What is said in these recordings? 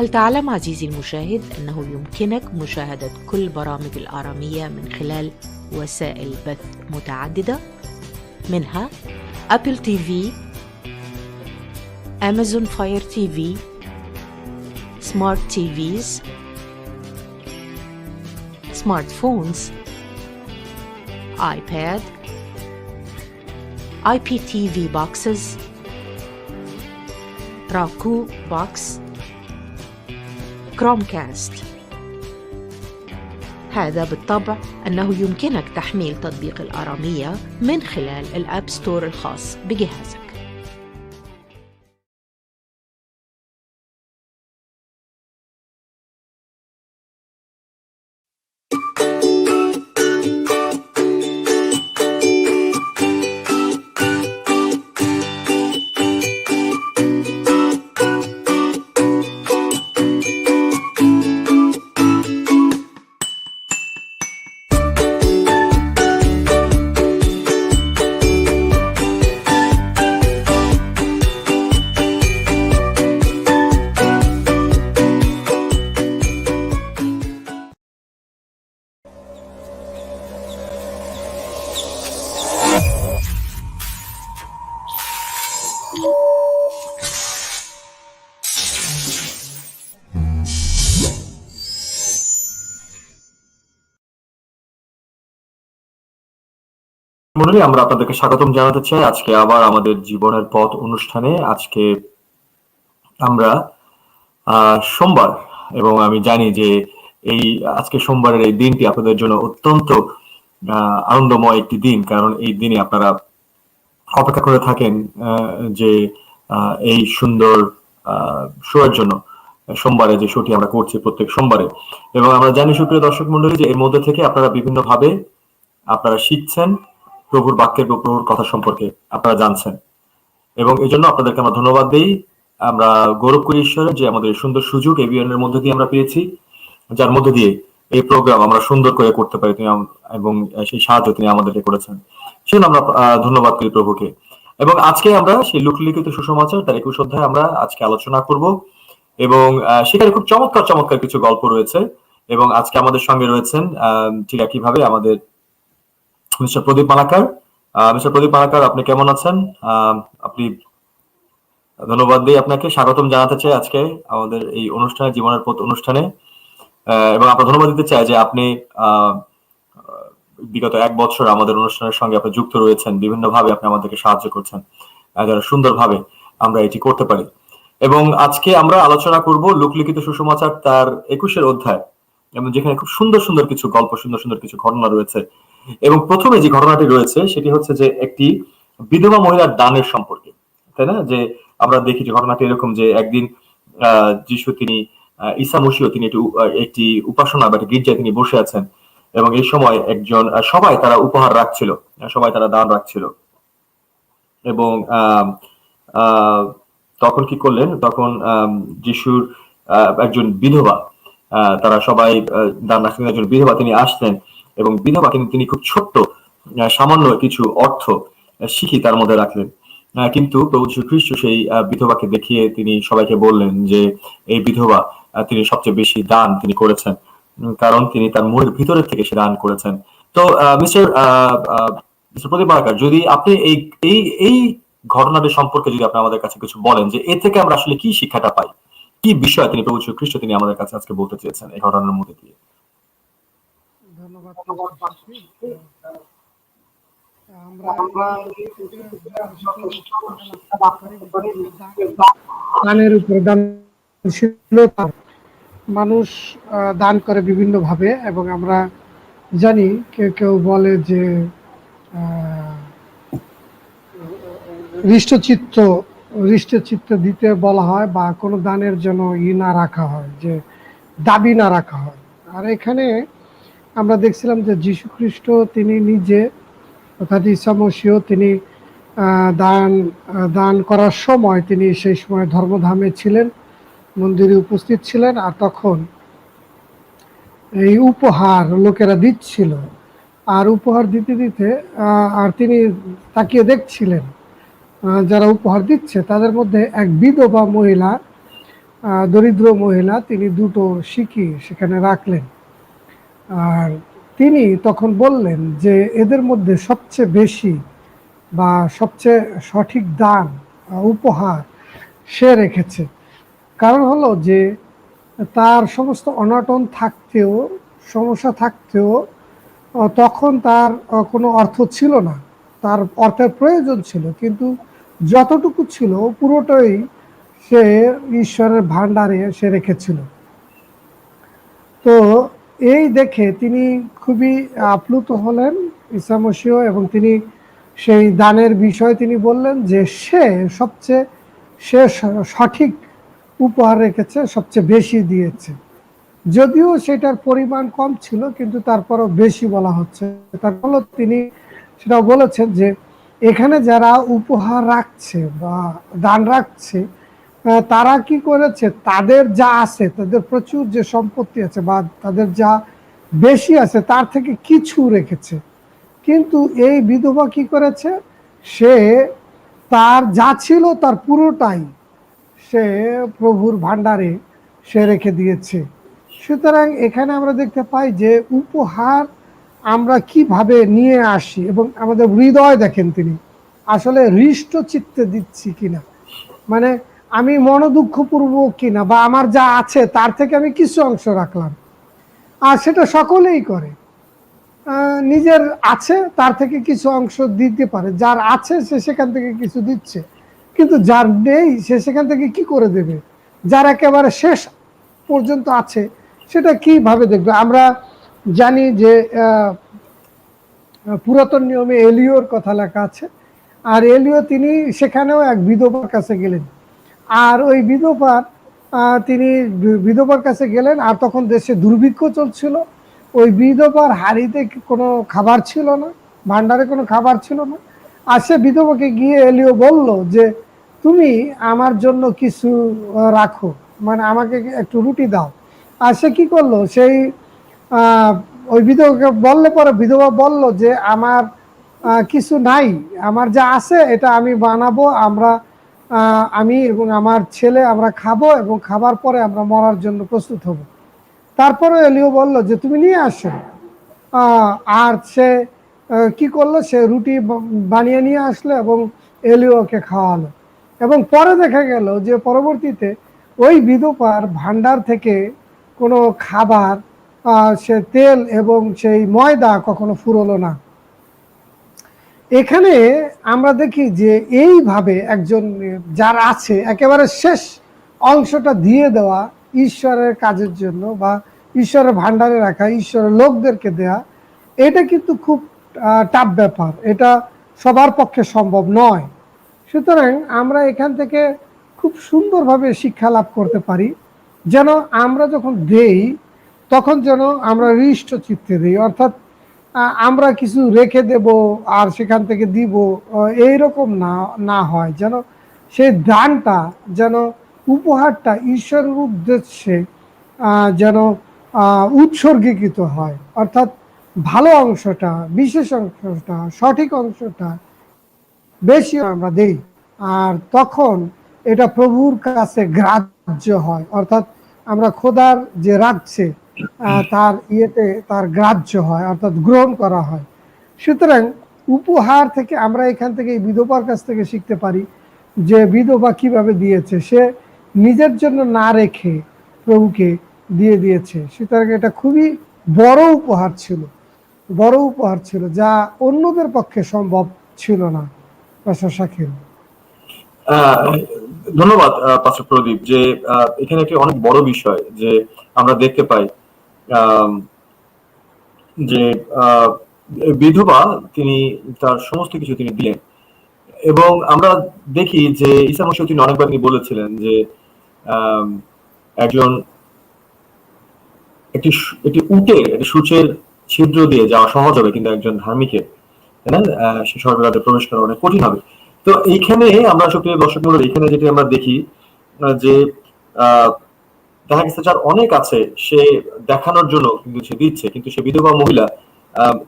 هل تعلم عزيزي المشاهد أنه يمكنك مشاهدة كل برامج الآرامية من خلال وسائل بث متعددة، منها أبل تي في، أمازون فاير تي في، سمارت تي فيز، سمارت فونز، آيباد، آي بي تي في بوكسز، راكو بوكس، كرومكاست. هذا بالطبع أنه يمكنك تحميل تطبيق الآرامية من خلال الأب ستور الخاص بجهازك. মন্ডলী, আমরা আপনাদেরকে স্বাগতম জানাতে চাই আজকে আবার আমাদের জীবনের পথ অনুষ্ঠানে। আজকে আমরা সোমবার, এবং আমি জানি যে আজকে সোমবারের এই দিনটি আপনাদের জন্য অত্যন্ত আনন্দময় একটি দিন, কারণ এই দিনে আপনারা অপেক্ষা করে থাকেন যে এই সুন্দর শোয়ের জন্য, সোমবারে যে শোটি আমরা করছি প্রত্যেক সোমবারে। এবং আমরা জানি সুপ্রিয় দর্শক মন্ডলী যে এর মধ্যে থেকে আপনারা বিভিন্নভাবে আপনারা শিখছেন প্রভুর বাক্যের, প্রভুর কথা সম্পর্কে আপনারা জানছেন, এবং এই জন্য আপনাদেরকে আমরা ধন্যবাদ দিই। আমরা গৌরব করি ঈশ্বরের যে আমাদের সুন্দর সুযোগ এবিএনের মধ্যে দিয়ে আমরা পেয়েছি, যার মধ্যে দিয়ে এই প্রোগ্রাম আমরা সুন্দর করে করতে পারি এবং সেই সাহায্য তিনি আমাদেরকে করেছেন, সেজন্য আমরা ধন্যবাদ করি প্রভুকে। এবং আজকে আমরা সেই লোকলিখিত সুসমাচার তার 21 অধ্যায় আমরা আজকে আলোচনা করব, এবং সেখানে খুব চমৎকার চমৎকার কিছু গল্প রয়েছে। এবং আজকে আমাদের সঙ্গে রয়েছেন ঠিক একইভাবে আমাদের মিস্টার প্রদীপ মালাকার। মিস্টার প্রদীপ মালাকার, আপনি কেমন আছেন? আপনি ধন্যবাদ দিই, আপনাকে স্বাগতম জানাতে চাই আজকে আমাদের এই অনুষ্ঠানে, জীবনের পথ অনুষ্ঠানে। এবং আপনার ধন্যবাদ দিতে চাই যে আপনি বিগত 1 বছর আমাদের অনুষ্ঠানের সঙ্গে আপনি যুক্ত রয়েছেন, বিভিন্ন ভাবে আপনি আমাদেরকে সাহায্য করছেন যারা সুন্দরভাবে আমরা এটি করতে পারি। এবং আজকে আমরা আলোচনা করব লোকলিখিত সুসমাচার তার 21 অধ্যায়, এবং যেখানে খুব সুন্দর সুন্দর কিছু গল্প, সুন্দর সুন্দর কিছু ঘটনা রয়েছে। এবং প্রথমে যে ঘটনাটি রয়েছে সেটি হচ্ছে যে একটি বিধবা মহিলার দানের সম্পর্কে, তাই না? যে আমরা দেখি যে ঘটনাটি এরকম যে একদিন যিশু তিনি ঈসা মসীহ তিনি একটি উপাসনা বা গির্জায় তিনি বসে আছেন, এবং এই সময় একজন সবাই তারা উপহার রাখছিল, সবাই তারা দান রাখছিল। এবং তখন কি করলেন, তখন যিশুর একজন বিধবা, তারা সবাই দান রাখলেন, একজন বিধবা তিনি আসলেন, এবং বিধবা কিন্তু তিনি খুব ছোট্ট সামান্য কিছু অর্থ শিখি তার মধ্যে রাখলেন। কিন্তু প্রভু যীশু খ্রিস্ট সেই বিধবাকে দেখিয়ে তিনি সবাইকে বললেন যে এই বিধবা তিনি সবচেয়ে বেশি দান তিনি করেছেন, কারণ তিনি তার মনের ভিতরের থেকে সে দান করেছেন। তো মিস্টার প্রদীপ মালাকার, যদি আপনি এই ঘটনাটি সম্পর্কে যদি আপনি আমাদের কাছে কিছু বলেন যে এ থেকে আমরা আসলে কি শিক্ষাটা পাই, কি বিষয় তিনি প্রভু যীশু খ্রিস্ট তিনি আমাদের কাছে আজকে বলতে চেয়েছেন এই ঘটনার মধ্যে দিয়ে। ধন্যবাদ। দানের উপর দানশীলতা, মানুষ দান করে বিভিন্ন ভাবে, এবং আমরা জানি কেউ কেউ বলে যে হৃষ্টচিত্ত দিতে বলা হয়, বা কোনো দানের জন্য না রাখা হয়, যে দাবি না রাখা হয়। আর এখানে আমরা দেখছিলাম যে যীশু খ্রিস্ট তিনি নিজে, অর্থাৎ ঈসা মসীহ তিনি দান করার সময় তিনি সেই সময় ধর্মধামে ছিলেন, মন্দিরে উপস্থিত ছিলেন, আর তখন এই উপহার লোকেরা দিচ্ছিল, আর উপহার দিতে দিতে আর তিনি তাকিয়ে দেখছিলেন যারা উপহার দিচ্ছে তাদের মধ্যে এক বিধবা মহিলা দরিদ্র মহিলা, তিনি দুটো সিকি সেখানে রাখলেন। আর তিনি তখন বললেন যে এদের মধ্যে সবচেয়ে বেশি বা সবচেয়ে সঠিক দান উপহার সে রেখেছে। কারণ হলো যে তার সমস্ত অনটন থাকতেও, সমস্যা থাকতেও তখন তার কোনো অর্থ ছিল না, তার অর্থের প্রয়োজন ছিল, কিন্তু যতটুকু ছিল পুরোটাই সে ঈশ্বরের ভাণ্ডারে সে রেখেছিল। তো এই দেখে তিনি খুবই আপ্লুত হলেন ঈসা মসীহ, এবং তিনি সেই দানের বিষয়ে তিনি বললেন যে সে সঠিক উপহার রেখেছে, সবচেয়ে বেশি দিয়েছে। যদিও সেটার পরিমাণ কম ছিল, কিন্তু তারপরও বেশি বলা হচ্ছে। তারপর তিনি সেটা বলেছেন যে এখানে যারা উপহার রাখছে বা দান রাখছে, তারা কি করেছে, তাদের যা আছে, তাদের প্রচুর যে সম্পত্তি আছে বা তাদের যা বেশি আছে তার থেকে কিছু রেখেছে। কিন্তু এই বিধবা কি করেছে, সে তার যা ছিল তার পুরোটাই সে প্রভুর ভাণ্ডারে সে রেখে দিয়েছে। সুতরাং এখানে আমরা দেখতে পাই যে উপহার আমরা কিভাবে নিয়ে আসি, এবং আমাদের হৃদয় দেখেন তিনি আসলে হৃষ্ট চিত্তে দিচ্ছি কিনা, মানে আমি মনোদুঃখপূর্বক কিনা, বা আমার যা আছে তার থেকে আমি কিছু অংশ রাখলাম। আর সেটা সকলেই করে, নিজের আছে তার থেকে কিছু অংশ দিতে পারে, যার আছে সে সেখান থেকে কিছু দিচ্ছে, কিন্তু যার নেই সে সেখান থেকে কি করে দেবে? যার একেবারে শেষ পর্যন্ত আছে সেটা কিভাবে দেখবে? আমরা জানি যে পুরাতন নিয়মে এলিওর কথা লেখা আছে, আর এলিও তিনি সেখানেও এক বিধবার কাছে গেলেন, আর ওই তিনি বিধবার কাছে গেলেন, আর তখন দেশে দুর্ভিক্ষ চলছিল। ওই বিধবার হাড়িতে কোনো খাবার ছিল না, ভান্ডারে কোনো খাবার ছিল না। আর সে বিধবাকে গিয়ে এলিও বলল যে তুমি আমার জন্য কিছু রাখো, মানে আমাকে একটু রুটি দাও। আর সে কি করলো, সেই ওই বিধবাকে বললে পরে বিধবা বলল যে আমার কিছু নাই, আমার যা আছে এটা আমি বানাবো, আমি এবং আমার ছেলে আমরা খাবো, এবং খাবার পরে আমরা মরার জন্য প্রস্তুত হব। তারপরে এলিও বলল যে তুমি নিয়ে আসো। আর সে কি করলো, সে রুটি বানিয়ে নিয়ে আসলো এবং এলিওকে খাওয়ালো। এবং পরে দেখা গেল যে পরবর্তীতে ওই বিধবার ভান্ডার থেকে কোনো খাবার, সে তেল এবং সেই ময়দা কখনো ফুরলো না। এখানে আমরা দেখি যে এইভাবে একজন যার আছে একেবারে শেষ অংশটা দিয়ে দেওয়া ঈশ্বরের কাজের জন্য, বা ঈশ্বরের ভান্ডারে রাখা, ঈশ্বরের লোকদেরকে দেয়া, এটা কিন্তু খুব টাফ ব্যাপার, এটা সবার পক্ষে সম্ভব নয়। সুতরাং আমরা এখান থেকে খুব সুন্দরভাবে শিক্ষা লাভ করতে পারি, যেন আমরা যখন দেই তখন যেন আমরা হৃষ্ট চিত্তে দিই, অর্থাৎ আমরা কিছু রেখে দেব আর সেখান থেকে দিব, এইরকম না হয়, যেন সেই দানটা, যেন উপহারটা ঈশ্বরের উদ্দেশ্যে যেন উৎসর্গীকৃত হয়, অর্থাৎ ভালো অংশটা, বিশেষ অংশটা, সঠিক অংশটা বেশি আমরা দেই, আর তখন এটা প্রভুর কাছে গ্রাহ্য হয়, অর্থাৎ আমরা খোদার যে রাখছে তার তার গ্রাহ্য হয়, অর্থাৎ গ্রহণ করা হয়। সুতরাং উপহার থেকে আমরা এখান থেকে এই বিধবার কাছ থেকে শিখতে পারি যে বিধবা কিভাবে দিয়েছে, সে নিজের জন্য না রেখে প্রভুকে দিয়ে দিয়েছে। সুতরাং এটা খুবই বড় উপহার ছিল, যা অন্যদের পক্ষে সম্ভব ছিল না। ধন্যবাদ পাস্টর প্রদীপ, যে এখানে একটি অনেক বড় বিষয় যে আমরা দেখতে পাই যে বিধবা তিনি তার সমস্ত কিছু তিনি দিলেন, এবং আমরা দেখি যে ঈসা মসীহ তিনি অনেকবার তিনি বলেছিলেন যে একটি উটের একটি সূচের ছিদ্র দিয়ে যাওয়া সহজ হবে, কিন্তু একজন ধার্মিকের সে স্বর্গরাজ্যে প্রবেশ করা অনেক কঠিন হবে। তো এইখানে আমরা সক্রিয় দর্শক মূল্য এখানে যেটি আমরা দেখি যে দেখা গেছে যার অনেক আছে সে দেখানোর জন্য কিন্তু সে দিচ্ছে, কিন্তু সে বিধবা মহিলা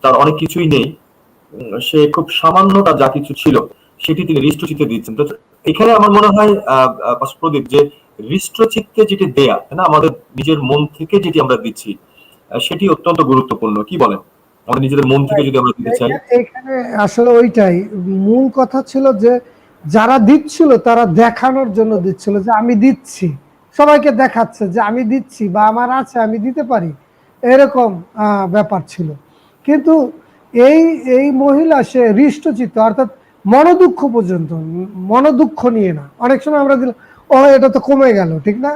তার অনেক কিছুই নেই, সে খুব সামান্য তার যা কিছু ছিল সেটি তিনি হৃষ্টচিত্তে দিচ্ছেন। তো এখানে আমার মনে হয় প্রদীপ যে হৃষ্টচিত্তে যেটি দেয়া, তাই না, আমাদের নিজের মন থেকে যেটি আমরা দিচ্ছি, সেটি অত্যন্ত গুরুত্বপূর্ণ। কি বলেন? আমাদের নিজেদের মন থেকে যদি আমরা দিতে চাই। এখানে আসলে ওইটাই মূল কথা ছিল যে যারা দিচ্ছিল তারা দেখানোর জন্য দিচ্ছিল যে আমি দিচ্ছি, সবাইকে দেখাচ্ছে যে আমি দিচ্ছি বা আমার আছে, আমি দিতে পারি, এরকম ব্যাপার ছিল। কিন্তু এই এই মহিলা সে হৃষ্টচিত্ত, অর্থাৎ মনোদুঃখ পর্যন্ত, মনোদুঃখ নিয়ে না। অনেক সময় আমরা দিলাম ও এটা তো কমে গেল, ঠিক না?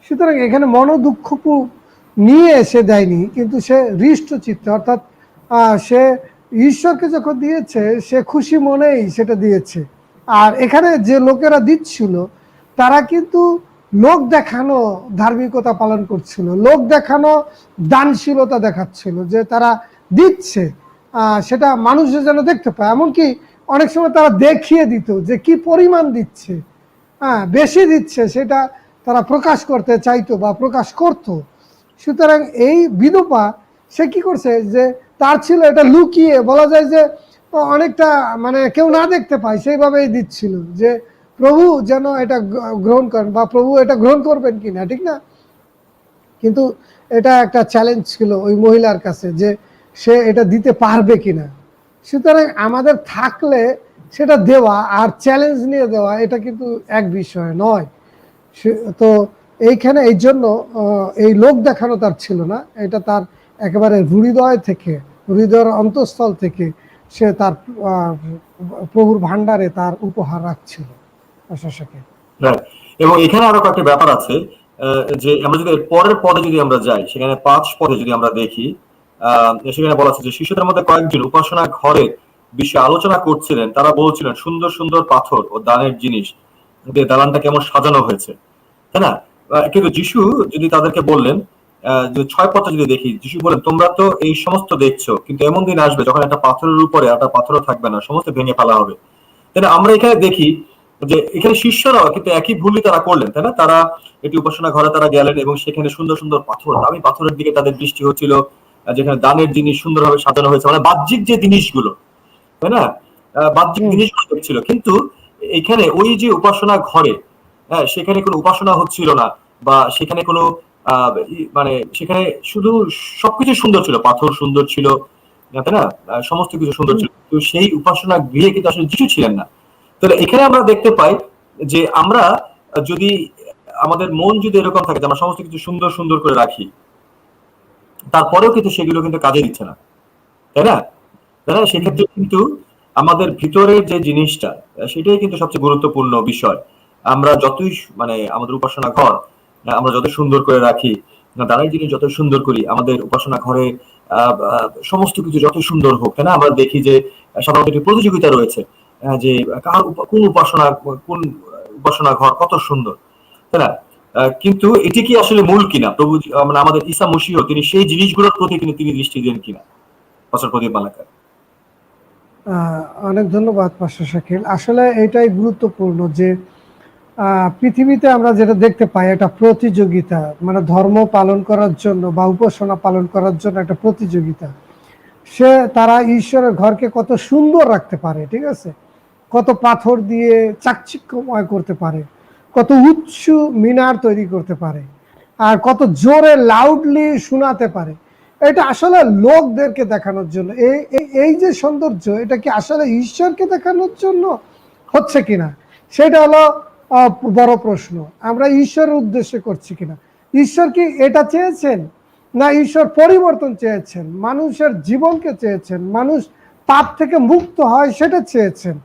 সুতরাং এখানে মনোদুঃখ নিয়ে সে দেয়নি, কিন্তু সে হৃষ্টচিত্ত, অর্থাৎ সে ঈশ্বরকে যখন দিয়েছে সে খুশি মনেই সেটা দিয়েছে। আর এখানে যে লোকেরা দিচ্ছিল তারা কিন্তু লোক দেখানো ধার্মিকতা পালন করছিল, লোক দেখানো দানশীলতা দেখাচ্ছিল, যে তারা দিচ্ছে সেটা মানুষের যেন দেখতে পায়। এমনকি অনেক সময় তারা দেখিয়ে দিত যে কি পরিমাণ দিচ্ছে, বেশি দিচ্ছে, সেটা তারা প্রকাশ করতে চাইতো বা প্রকাশ করত। সুতরাং এই বিধবা সে কি করছে, যে তার ছিল এটা লুকিয়ে, বলা যায় যে অনেকটা মানে কেউ না দেখতে পায় সেইভাবেই দিচ্ছিল, যে প্রভু যেন এটা গ্রহণ করেন বা প্রভু এটা গ্রহণ করবেন কিনা, ঠিক না? কিন্তু এটা একটা চ্যালেঞ্জ ছিল ওই মহিলার কাছে যে সে এটা দিতে পারবে কিনা। সুতরাং আমাদের থাকলে সেটা দেওয়া আর চ্যালেঞ্জ নিয়ে দেওয়া এটা কিন্তু এক বিষয় নয়। তো এইখানে এই জন্য এই লোক দেখানো তার ছিল না, এটা তার একেবারে হৃদয় থেকে, হৃদয়ের অন্তঃস্থল থেকে সে তার প্রভুর ভান্ডারে তার উপহার রাখছিল। এবং এখানে আরো কয়েকটা ব্যাপার আছে, যে আমরা যদি পরের পদে যদি আমরা যাই, সেখানে 5 পদে যদি আমরা দেখি, সেখানে বলা আছে যে শিশুদের মধ্যে কয়েকজন উপাসনা ঘরের বিষয়ে আলোচনা করছিলেন। তারা বলছিলেন, সুন্দর সুন্দর পাথর ও দানের জিনিস দিয়ে দালানটা কেমন সাজানো হয়েছে, তাই না? কিন্তু যিশু যদি তাদেরকে বললেন, 6 পদে যদি দেখি, যিশু বলেন, তোমরা তো এই সমস্ত দেখছো, কিন্তু এমন দিন আসবে যখন একটা পাথরের উপরে একটা পাথরও থাকবে না, সমস্ত ভেঙে ফেলা হবে। তাই না? আমরা এখানে দেখি যে এখানে শিষ্যরাও কিন্তু একই ভুলই তারা করলেন, তাই না? তারা একটি উপাসনা ঘরে তারা গেলেন এবং সেখানে সুন্দর সুন্দর পাথর, দামি পাথরের দিকে তাদের দৃষ্টি হচ্ছিল, যেখানে দানের জিনিস সুন্দরভাবে সাজানো হয়েছে, মানে বাহ্যিক যে জিনিসগুলো, তাই না, বাহ্যিক জিনিসগুলো দেখছিল। কিন্তু এখানে ওই যে উপাসনা ঘরে, সেখানে কোনো উপাসনা হচ্ছিল না, বা সেখানে কোনো মানে সেখানে শুধু সবকিছু সুন্দর ছিল, পাথর সুন্দর ছিল, তাই না, সমস্ত কিছু সুন্দর ছিল, তো সেই উপাসনা গৃহে কিন্তু আসলে যিশু ছিলেন না। তাহলে এখানে আমরা দেখতে পাই যে আমরা যদি আমাদের মন যদি এরকম থাকে যে আমরা সমস্ত কিছু সুন্দর সুন্দর করে রাখি, তারপরেও কিন্তু সেগুলো কিন্তু কাজে দিচ্ছে না, তাই না? তাই না? সেক্ষেত্রে কিন্তু আমাদের ভিতরের যে জিনিসটা, সেটাই কিন্তু সবচেয়ে গুরুত্বপূর্ণ বিষয়। আমরা যতই মানে আমাদের উপাসনা ঘর আমরা যত সুন্দর করে রাখি, দাঁড়াই জিনিস যত সুন্দর করি, আমাদের উপাসনা ঘরে সমস্ত কিছু যত সুন্দর হোক, তাই না, আমরা দেখি যে সাধারণত একটি প্রতিযোগিতা রয়েছে, যে কার কোন উপাসনা ঘর কত সুন্দর, তাই না? কিন্তু এটি কি আসলে মূল কিনা? প্রভু মানে আমাদের ঈসা মসীহ তিনি সেই জিনিসগুলোর প্রতি তিনি দৃষ্টি দেন কিনা? পাস্টর প্রদীপ মালাকার। অনেক ধন্যবাদ পাস্টর শাকিল। আসলে এটাই গুরুত্বপূর্ণ যে পৃথিবীতে আমরা যেটা দেখতে পাই একটা প্রতিযোগিতা, মানে ধর্ম পালন করার জন্য বা উপাসনা পালন করার জন্য একটা প্রতিযোগিতা। তারা ঈশ্বরের ঘরকে কত সুন্দর রাখতে পারে, ঠিক আছে, কত পাথর দিয়ে চাকচিক্যময় করতে পারে, কত উচ্চ মিনার তৈরি করতে পারে, আর কত জোরে লাউডলি শোনাতে পারে। এটা আসলে লোকদেরকে দেখানোর জন্য। এই যে সৌন্দর্য, এটা কি আসলে ঈশ্বরকে দেখানোর জন্য হচ্ছে কিনা, সেটা হলো বড় প্রশ্ন। আমরা ঈশ্বরের উদ্দেশ্যে করছি কিনা? ঈশ্বর কি এটা চেয়েছেন, না ঈশ্বর পরিবর্তন চেয়েছেন, মানুষের জীবনকে চেয়েছেন, মানুষ পাপ থেকে মুক্ত হয় সেটা চেয়েছেন।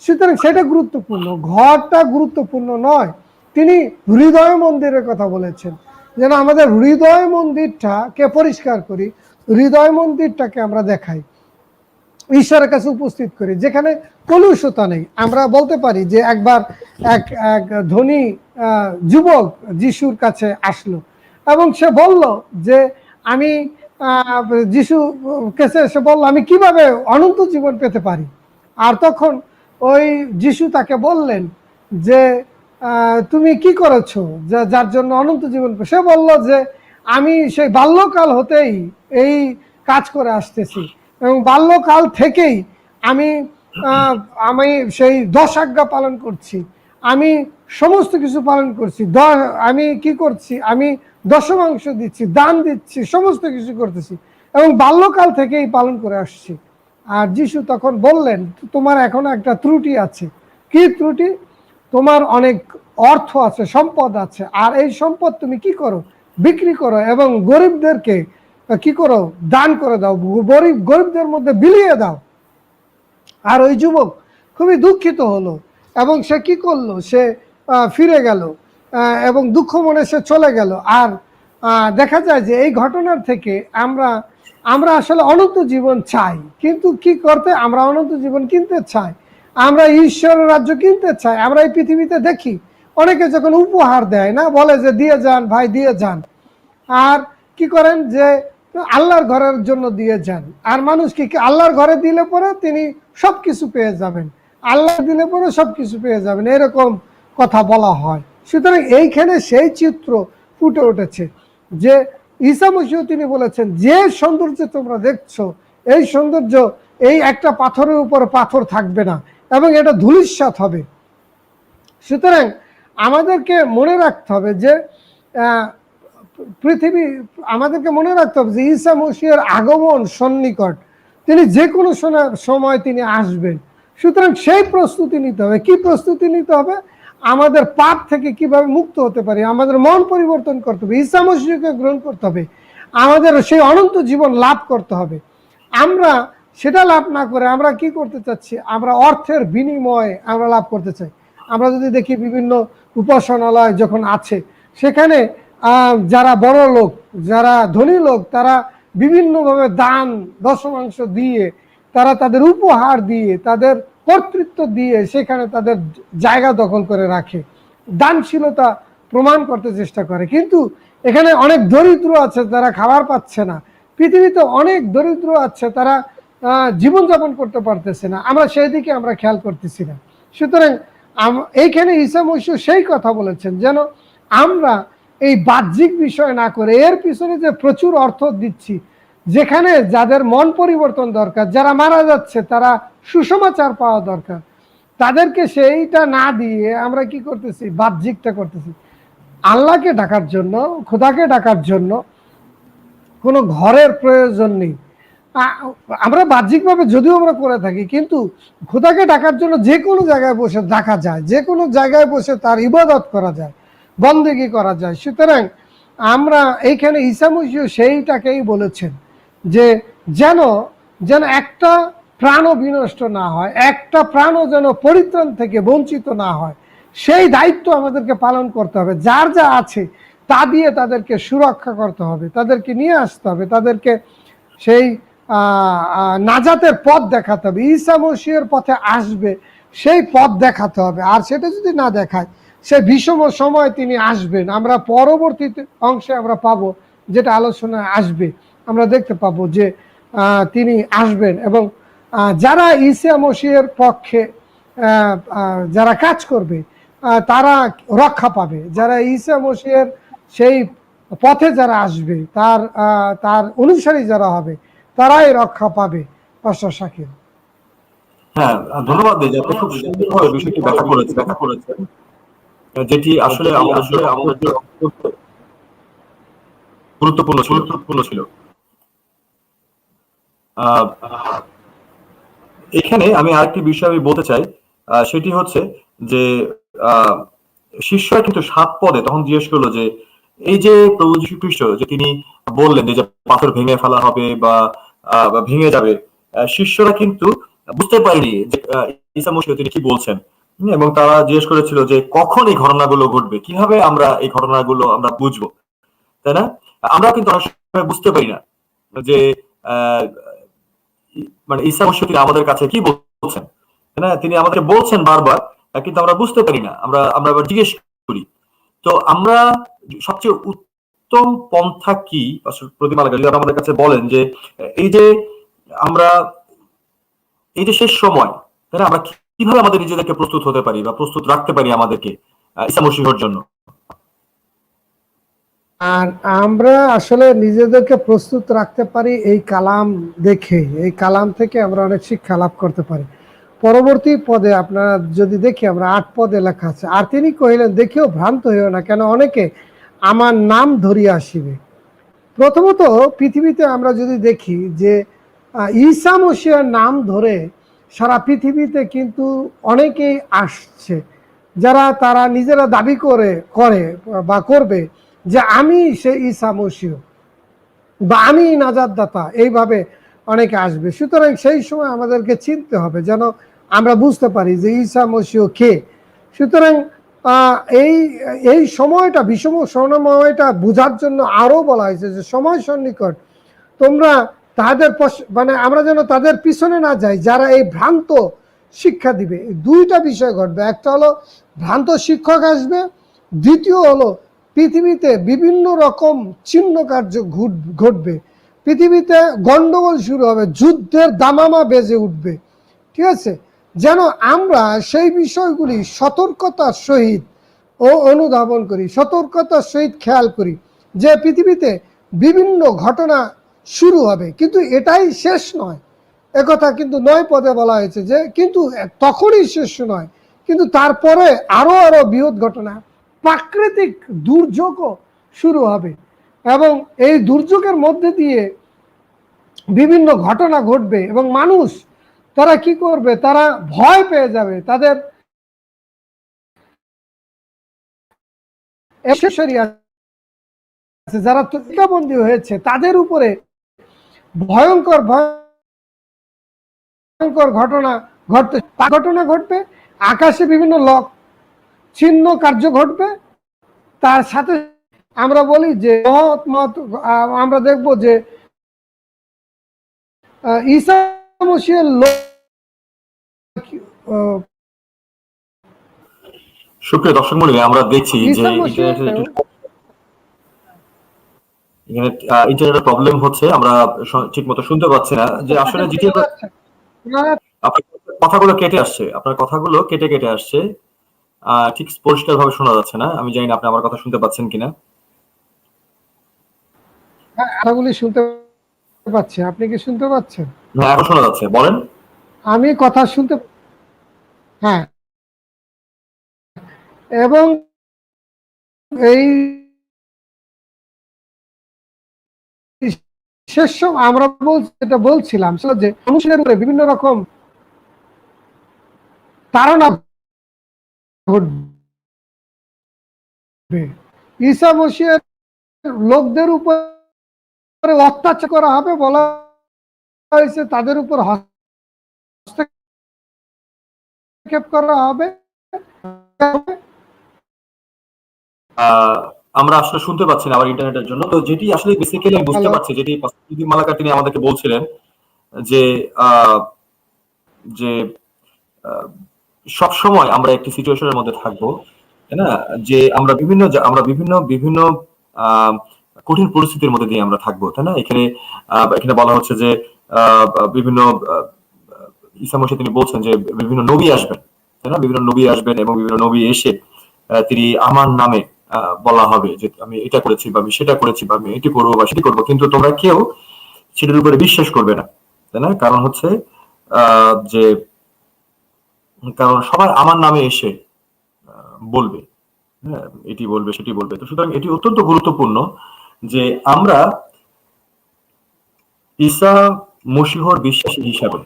সুতরাং সেটা গুরুত্বপূর্ণ, ঘরটা গুরুত্বপূর্ণ নয়। তিনি হৃদয় মন্দিরের কথা বলেছেন, যেন আমাদের হৃদয় মন্দিরটাকে পরিষ্কার করি, হৃদয় মন্দিরটাকে আমরা দেখাই, ঈশ্বরের কাছে উপস্থিত করি, যেখানে কলুষতা নেই। আমরা বলতে পারি যে একবার এক ধনী যুবক যিশুর কাছে আসলো এবং সে বলল যে আমি যিশু কাছে এসে বলল, আমি কিভাবে অনন্ত জীবন পেতে পারি? আর তখন ওই যিশু তাকে বললেন যে তুমি কি করেছো যার জন্য অনন্ত জীবন? সে বলল যে আমি সেই বাল্যকাল হতেই এই কাজ করে আসতেছি, এবং বাল্যকাল থেকেই আমি সেই 10 আজ্ঞা পালন করছি, আমি সমস্ত কিছু পালন করছি, আমি কি করছি, আমি দশমাংশ দিচ্ছি, দান দিচ্ছি, সমস্ত কিছু করতেছি এবং বাল্যকাল থেকেই পালন করে আসছি। আর যিশু তখন বললেন, তোমার এখনো একটা ত্রুটি আছে। কি ত্রুটি? তোমার অনেক অর্থ আছে, সম্পদ আছে, আর এই সম্পদ তুমি কি করো? বিক্রি করো এবং গরিবদেরকে কি করো? দান করে দাও, গরিবদের মধ্যে বিলিয়ে দাও। আর ওই যুবক খুবই দুঃখিত হলো এবং সে কি করলো? সে ফিরে গেল এবং দুঃখ মনে সে চলে গেল। আর দেখা যায় যে এই ঘটনার থেকে আমরা আসলে অনন্ত জীবন চাই, কিন্তু কি করতে? আমরা অনন্ত জীবন কিনতে চাই, আমরা ঈশ্বরের রাজ্য কিনতে চাই। আমরা এই পৃথিবীতে দেখি অনেকে যখন উপহার দেয় না, বলে যে দিয়ে যান ভাই, দিয়ে যান। আর কি করেন? যে আল্লাহর ঘরের জন্য দিয়ে যান। আর মানুষ কি আল্লাহর ঘরে দিলে পরে তিনি সবকিছু পেয়ে যাবেন, আল্লাহ দিলে পরে সবকিছু পেয়ে যাবেন, এরকম কথা বলা হয়। সুতরাং এইখানে সেই চিত্র ফুটে উঠেছে যে ঈসা মসীহ তিনি বলেছেন, যে সৌন্দর্য তোমরা দেখছো, এই সৌন্দর্য এই একটা পাথরের উপর পাথর থাকবে না এবং এটা ধূলিসাৎ হবে। সুতরাং আমাদেরকে মনে রাখতে হবে যে আমাদেরকে মনে রাখতে হবে যে ঈসা মসীহের আগমন সন্নিকট, তিনি যে কোনো সময় তিনি আসবেন। সুতরাং সেই প্রস্তুতি নিতে হবে। কি প্রস্তুতি নিতে হবে? আমাদের পাপ থেকে কিভাবে মুক্ত হতে পারি, আমাদের মন পরিবর্তন করতে হবে, ঈসা মসীহকে গ্রহণ করতে হবে, আমাদের সেই অনন্ত জীবন লাভ করতে হবে। আমরা সেটা লাভ না করে আমরা কি করতে চাচ্ছি? আমরা অর্থের বিনিময়ে আমরা লাভ করতে চাই। আমরা যদি দেখি বিভিন্ন উপাসনালয় যখন আছে, সেখানে যারা বড় লোক, যারা ধনী লোক, তারা বিভিন্নভাবে দান দশমাংশ দিয়ে, তারা তাদের উপহার দিয়ে, তাদের কর্তৃত্ব দিয়ে সেখানে তাদের জায়গা দখল করে রাখে, দানশীলতা প্রমাণ করতে চেষ্টা করে। কিন্তু এখানে অনেক দরিদ্র আছে, তারা খাবার পাচ্ছে না। পৃথিবীতে অনেক দরিদ্র আছে, তারা জীবনযাপন করতে পারতেছে না। আমরা সেই দিকে আমরা খেয়াল করতেছি না। সুতরাং এইখানে ঈসা মসীহ সেই কথা বলেছেন, যেন আমরা এই বাহ্যিক বিষয় না করে এর পিছনে যে প্রচুর অর্থ দিচ্ছি, যেখানে যাদের মন পরিবর্তন দরকার, যারা মারা যাচ্ছে, তারা সুসমাচার পাওয়া দরকার, তাদেরকে সেইটা না দিয়ে আমরা কি করতেছি? বাহ্যিকটা করতেছি। আল্লাহকে ডাকার জন্য, খোদাকে ডাকার জন্য কোনো ঘরের প্রয়োজন নেই। আমরা বাহ্যিকভাবে যদিও আমরা করে থাকি, কিন্তু খোদাকে ডাকার জন্য যে কোনো জায়গায় বসে ডাকা যায়, যে কোনো জায়গায় বসে তার ইবাদত করা যায়, বন্দেগী করা যায়। সুতরাং আমরা এইখানে ঈসা মসীহ সেইটাকেই বলেছেন যে যেন একটা প্রাণও বিনষ্ট না হয়, একটা প্রাণও যেন পরিত্রাণ থেকে বঞ্চিত না হয়, সেই দায়িত্ব আমাদেরকে পালন করতে হবে। যার যা আছে তা দিয়ে তাদেরকে সুরক্ষা করতে হবে, তাদেরকে নিয়ে আসতে হবে, তাদেরকে সেই নাজাতের পথ দেখাতে হবে। ঈসা মসীহের পথে আসবে, সেই পথ দেখাতে হবে। আর সেটা যদি না দেখায়, সে বিষম সময় তিনি আসবেন। আমরা পরবর্তী অংশে আমরা পাবো, যেটা আলোচনায় আসবে, আমরা দেখতে পাবো যে তিনি আসবেন এবং যারা ঈসা মসীহের পক্ষে যারা কাজ করবে তারা রক্ষা পাবে। যারা ঈসা মসীহের সেই পথে যারা আসবে, তার অনুসারী যারা হবে, তারাই রক্ষা পাবে। পাস্টার শাকিল। হ্যাঁ, ধন্যবাদ দিদি, আপনি খুব সুন্দরভাবে বিষয়টি ব্যাখ্যা করেছেন, যেটি আসলে আমাদের গুরুত্বপূর্ণ ছিল। এখানে আমি আরেকটি বিষয় আমি বলতে চাই, সেটি হচ্ছে যে শিষ্যরা কিন্তু 7 পদে তখন জিজ্ঞেস করলো যে এই যে প্রভু যীশু খ্রিস্ট যে তিনি বললেন যে পাথর ভেঙে ফেলা হবে বা ভেঙে যাবে, শিষ্যরা কিন্তু বুঝতে পারেনি যে ঈসা মসীহ তিনি কি বলছেন, এবং তারা জিজ্ঞেস করেছিল যে কখন এই ঘটনাগুলো ঘটবে, কিভাবে আমরা এই ঘটনাগুলো আমরা বুঝবো, তাই না? আমরা কিন্তু অনেক সময় বুঝতে পারি না যে মানে ঈসা মসীহ তিনি আমাদের কাছে কি বলছেন, তাই না? তিনি আমাদের বলছেন বারবার, কিন্তু আমরা বুঝতে পারি না, আমরা আবার জিজ্ঞেস করি। তো আমরা সবচেয়ে উত্তম পন্থা কি প্রতিমা যদি আমাদের কাছে বলেন যে এই যে শেষ সময়, তাই না, আমরা কিভাবে আমাদের নিজেদেরকে প্রস্তুত হতে পারি বা প্রস্তুত রাখতে পারি আমাদেরকে ঈসা মসীহের জন্য? আর আমরা আসলে নিজেদেরকে প্রস্তুত রাখতে পারি এই কালাম দেখে, এই কালাম থেকে আমরা অনেক শিক্ষা লাভ করতে পারি। পরবর্তী পদে আপনারা যদি দেখি আমরা 8 পদে লেখা আছে, আর তিনি কহিলেন, দেখিও ভ্রান্ত হইও না, কেন অনেকে আমার নাম ধরিয়া আসিবে। প্রথমত পৃথিবীতে আমরা যদি দেখি যে ঈসা মসিহার নাম ধরে সারা পৃথিবীতে কিন্তু অনেকেই আসছে, যারা তারা নিজেরা দাবি করে বা করবে যে আমি সে ঈসা মসিহ বা আমি নাজাত দাতা, এইভাবে অনেকে আসবে। সুতরাং সেই সময় আমাদেরকে চিনতে হবে যেন আমরা বুঝতে পারি যে ঈসা মসিহ কে। সুতরাং এই এই সময়টা বিষম স্বর্ণময়টা বোঝার জন্য আরো বলা হয়েছে যে সময় সন্নিকট, তোমরা তাদের মানে আমরা যেন তাদের পিছনে না যাই যারা এই ভ্রান্ত শিক্ষা দিবে। দুইটা বিষয় ঘটবে, একটা হলো ভ্রান্ত শিক্ষক আসবে, দ্বিতীয় হলো পৃথিবীতে বিভিন্ন রকম চিহ্ন কার্য ঘটবে, পৃথিবীতে গন্ডগোল শুরু হবে, যুদ্ধের দামামা বেজে উঠবে। ঠিক আছে, যেন আমরা সেই বিষয়গুলি সতর্কতার সহিত অনুধাবন করি, সতর্কতার সহিত খেয়াল করি যে পৃথিবীতে বিভিন্ন ঘটনা শুরু হবে, কিন্তু এটাই শেষ নয়। একথা কিন্তু 9 পদে বলা হয়েছে যে কিন্তু তখনই শেষ নয়, কিন্তু তারপরে আরো আরো বৃহৎ ঘটনা, প্রাকৃতিক দুর্যোগও শুরু হবে, এবং এই দুর্যোগের মধ্যে দিয়ে বিভিন্ন ঘটনা ঘটবে এবং মানুষ তারা কি করবে, তারা ভয় পেয়ে যাবে, তাদের যারা তরিকাবন্দী হয়েছে তাদের উপরে ভয়ঙ্কর ভয়ঙ্কর ঘটনা ঘটবে, আকাশে বিভিন্ন চিহ্ন কার্য ঘটবে। তার সাথে আমরা বলি যে আমরা দেখব যে ঈসা মসিহের সুপ্রিয় দর্শক মণ্ডলী, আমরা দেখছি যে ইন্টারনেটের প্রবলেম হচ্ছে, আমরা ঠিক মতো শুনতে পাচ্ছি না যে আসলে আপনার কথাগুলো কেটে আসছে, আপনার কথাগুলো কেটে কেটে আসছে, ঠিক পরিষ্কার ভাবে শোনা যাচ্ছে না। আমি জানি না আপনি আমার কথা শুনতে পাচ্ছেন কিনা। কথাগুলি শুনতে পাচ্ছি, আপনি কি শুনতে পাচ্ছেন? না, এখন শোনা যাচ্ছে, বলেন। আমি কথা শুনতে, হ্যাঁ, এবং এই শেষ আমরা এটা বলছিলাম যে মানুষের উপরে বিভিন্ন রকম তাড়না ঘটবে, ঈসা মসিহের লোকদের উপরে অত্যাচার করা হবে, বলা হয়েছে তাদের উপর হস্তক্ষেপ করা হবে। আমরা আসলে শুনতে পাচ্ছি না আমার ইন্টারনেটের জন্য। তো যেটি আসলে বেসিক্যালি আমি বুঝতে পারছি, যেটি মালাকা তিনি আমাদেরকে বলছিলেন যে যে সব সময় আমরা একটি সিচুয়েশনের মধ্যে থাকবো, তাই না, যে আমরা বিভিন্ন বিভিন্ন কঠিন পরিস্থিতির মধ্যে দিয়ে আমরা থাকবো, তাই না। এখানে বলা হচ্ছে যে বিভিন্ন ঈসা মসিহ তিনি বলছেন যে বিভিন্ন নবী আসবেন, তাই না, বিভিন্ন নবী আসবেন এবং বিভিন্ন নবী এসে তিনি আমার নামে বলা হবে যে আমি এটা করেছি বা আমি সেটা করেছি বা আমি এটি করবো বা সেটি করবো, কিন্তু তোমরা কেউ সেটার উপরে বিশ্বাস করবে না, তাই না। কারণ হচ্ছে যে কারণ সবাই আমার নামে এসে বলবে, হ্যাঁ, এটি বলবে সেটি বলবে। তো সুতরাং এটি অত্যন্ত গুরুত্বপূর্ণ যে আমরা ঈসা মসিহর বিশ্বাসী হিসাবে,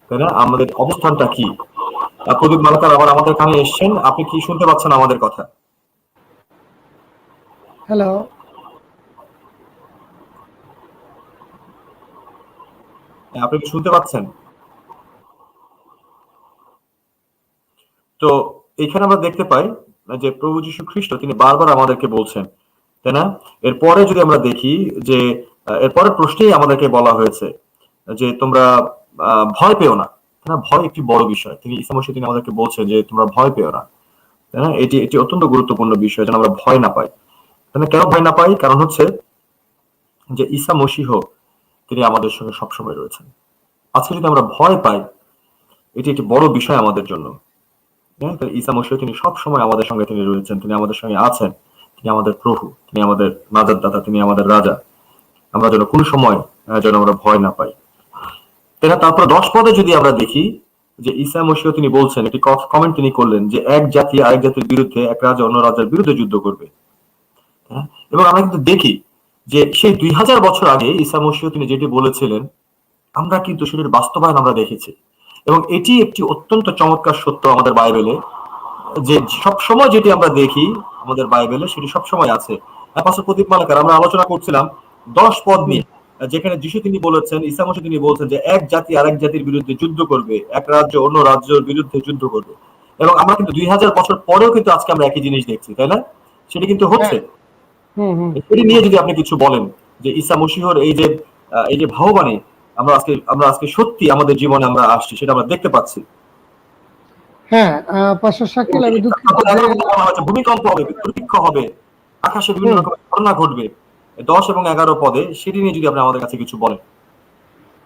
তাই না, আমাদের অবস্থানটা কি। প্রদীপ মালাকার আবার আমাদের কানে এসছেন, আপনি কি শুনতে পাচ্ছেন আমাদের কথা? হ্যালো, আপনি কি শুনতে পাচ্ছেন? তো এখানে আমরা দেখতে পাই যে প্রভু যীশু খ্রিস্ট তিনি বারবার আমাদেরকে বলছেন, তাই না। এরপরে যদি আমরা দেখি যে এরপরে প্রশ্নেই আমাদেরকে বলা হয়েছে যে তোমরা ভয় পেও না, তাই না। ভয় একটি বড় বিষয়, তিনি ঈসা মসিহ তিনি আমাদেরকে বলছেন যে তোমরা ভয় পেও না, তাই না। এটি অত্যন্ত গুরুত্বপূর্ণ বিষয় যেন আমরা ভয় না পাই, তাই না। কেন ভয় না পাই? কারণ হচ্ছে যে ঈসা মসিহ তিনি আমাদের সঙ্গে সবসময় রয়েছেন। আজকে যদি আমরা ভয় পাই, এটি একটি বড় বিষয় আমাদের জন্য। ঈসা মসিহ তিনি সবসময় আমাদের সঙ্গে তিনি রয়েছেন, তিনি আমাদের সঙ্গে আছেন, তিনি আমাদের প্রভু, তিনি আমাদের নাজাত দাতা, তিনি আমাদের রাজা। আমরা যেন কোনো সময় যেন আমরা ভয় না পাই, তাই না। তারপর 10 পদে যদি আমরা দেখি যে ঈসা মসীহ তিনি বলছেন, একটি কমেন্ট তিনি করলেন যে এক জাতি আরেক জাতির বিরুদ্ধে, এক রাজা অন্য রাজার বিরুদ্ধে যুদ্ধ করবে। হ্যাঁ? এবং আমরা কিন্তু দেখি যে সেই 2000 বছর আগে ঈসা মসীহ তিনি যেটি বলেছিলেন, আমরা কিন্তু সেটির বাস্তবায়ন আমরা দেখেছি। এবং এটি একটি অত্যন্ত চমৎকার সত্য আমাদের বাইবেলে, যে সব সময় যেটি আমরা দেখি আমাদের বাইবেলে সেটি সব সময় আছে। পাস্টর প্রদীপ মালাকার, আমরা আলোচনা করছিলাম 10 পদ নিয়ে, যেখানে যিশু তিনি বলেছেন, ঈসা মসীহ তিনি বলছেন যে এক জাতি আরেক জাতির বিরুদ্ধে যুদ্ধ করবে, এক রাজ্য অন্য রাজ্যের বিরুদ্ধে যুদ্ধ করবে। এবং আমরা কিন্তু 2000 বছর পরেও কিন্তু আজকে আমরা একই জিনিস দেখছি, তাই না? সেটি কিন্তু হচ্ছে। এটি নিয়ে যদি আপনি কিছু বলেন যে ঈসা মসীহর এই যে ভাববাণী আমরা আজকে সত্যি আমাদের জীবনে আমরা আসছি, সেটা আমরা দেখতে পাচ্ছি। হ্যাঁ, পাস্টার শাকিল, আমি দুঃখিত যে ভূমিকম্প হবে, দুর্ভিক্ষ হবে, আকাশে বিভিন্ন রকমের ঘটনা ঘটবে 10 এবং 11 পদে, সেটি নিয়ে যদি আপনি আমাদের কাছে কিছু বলেন।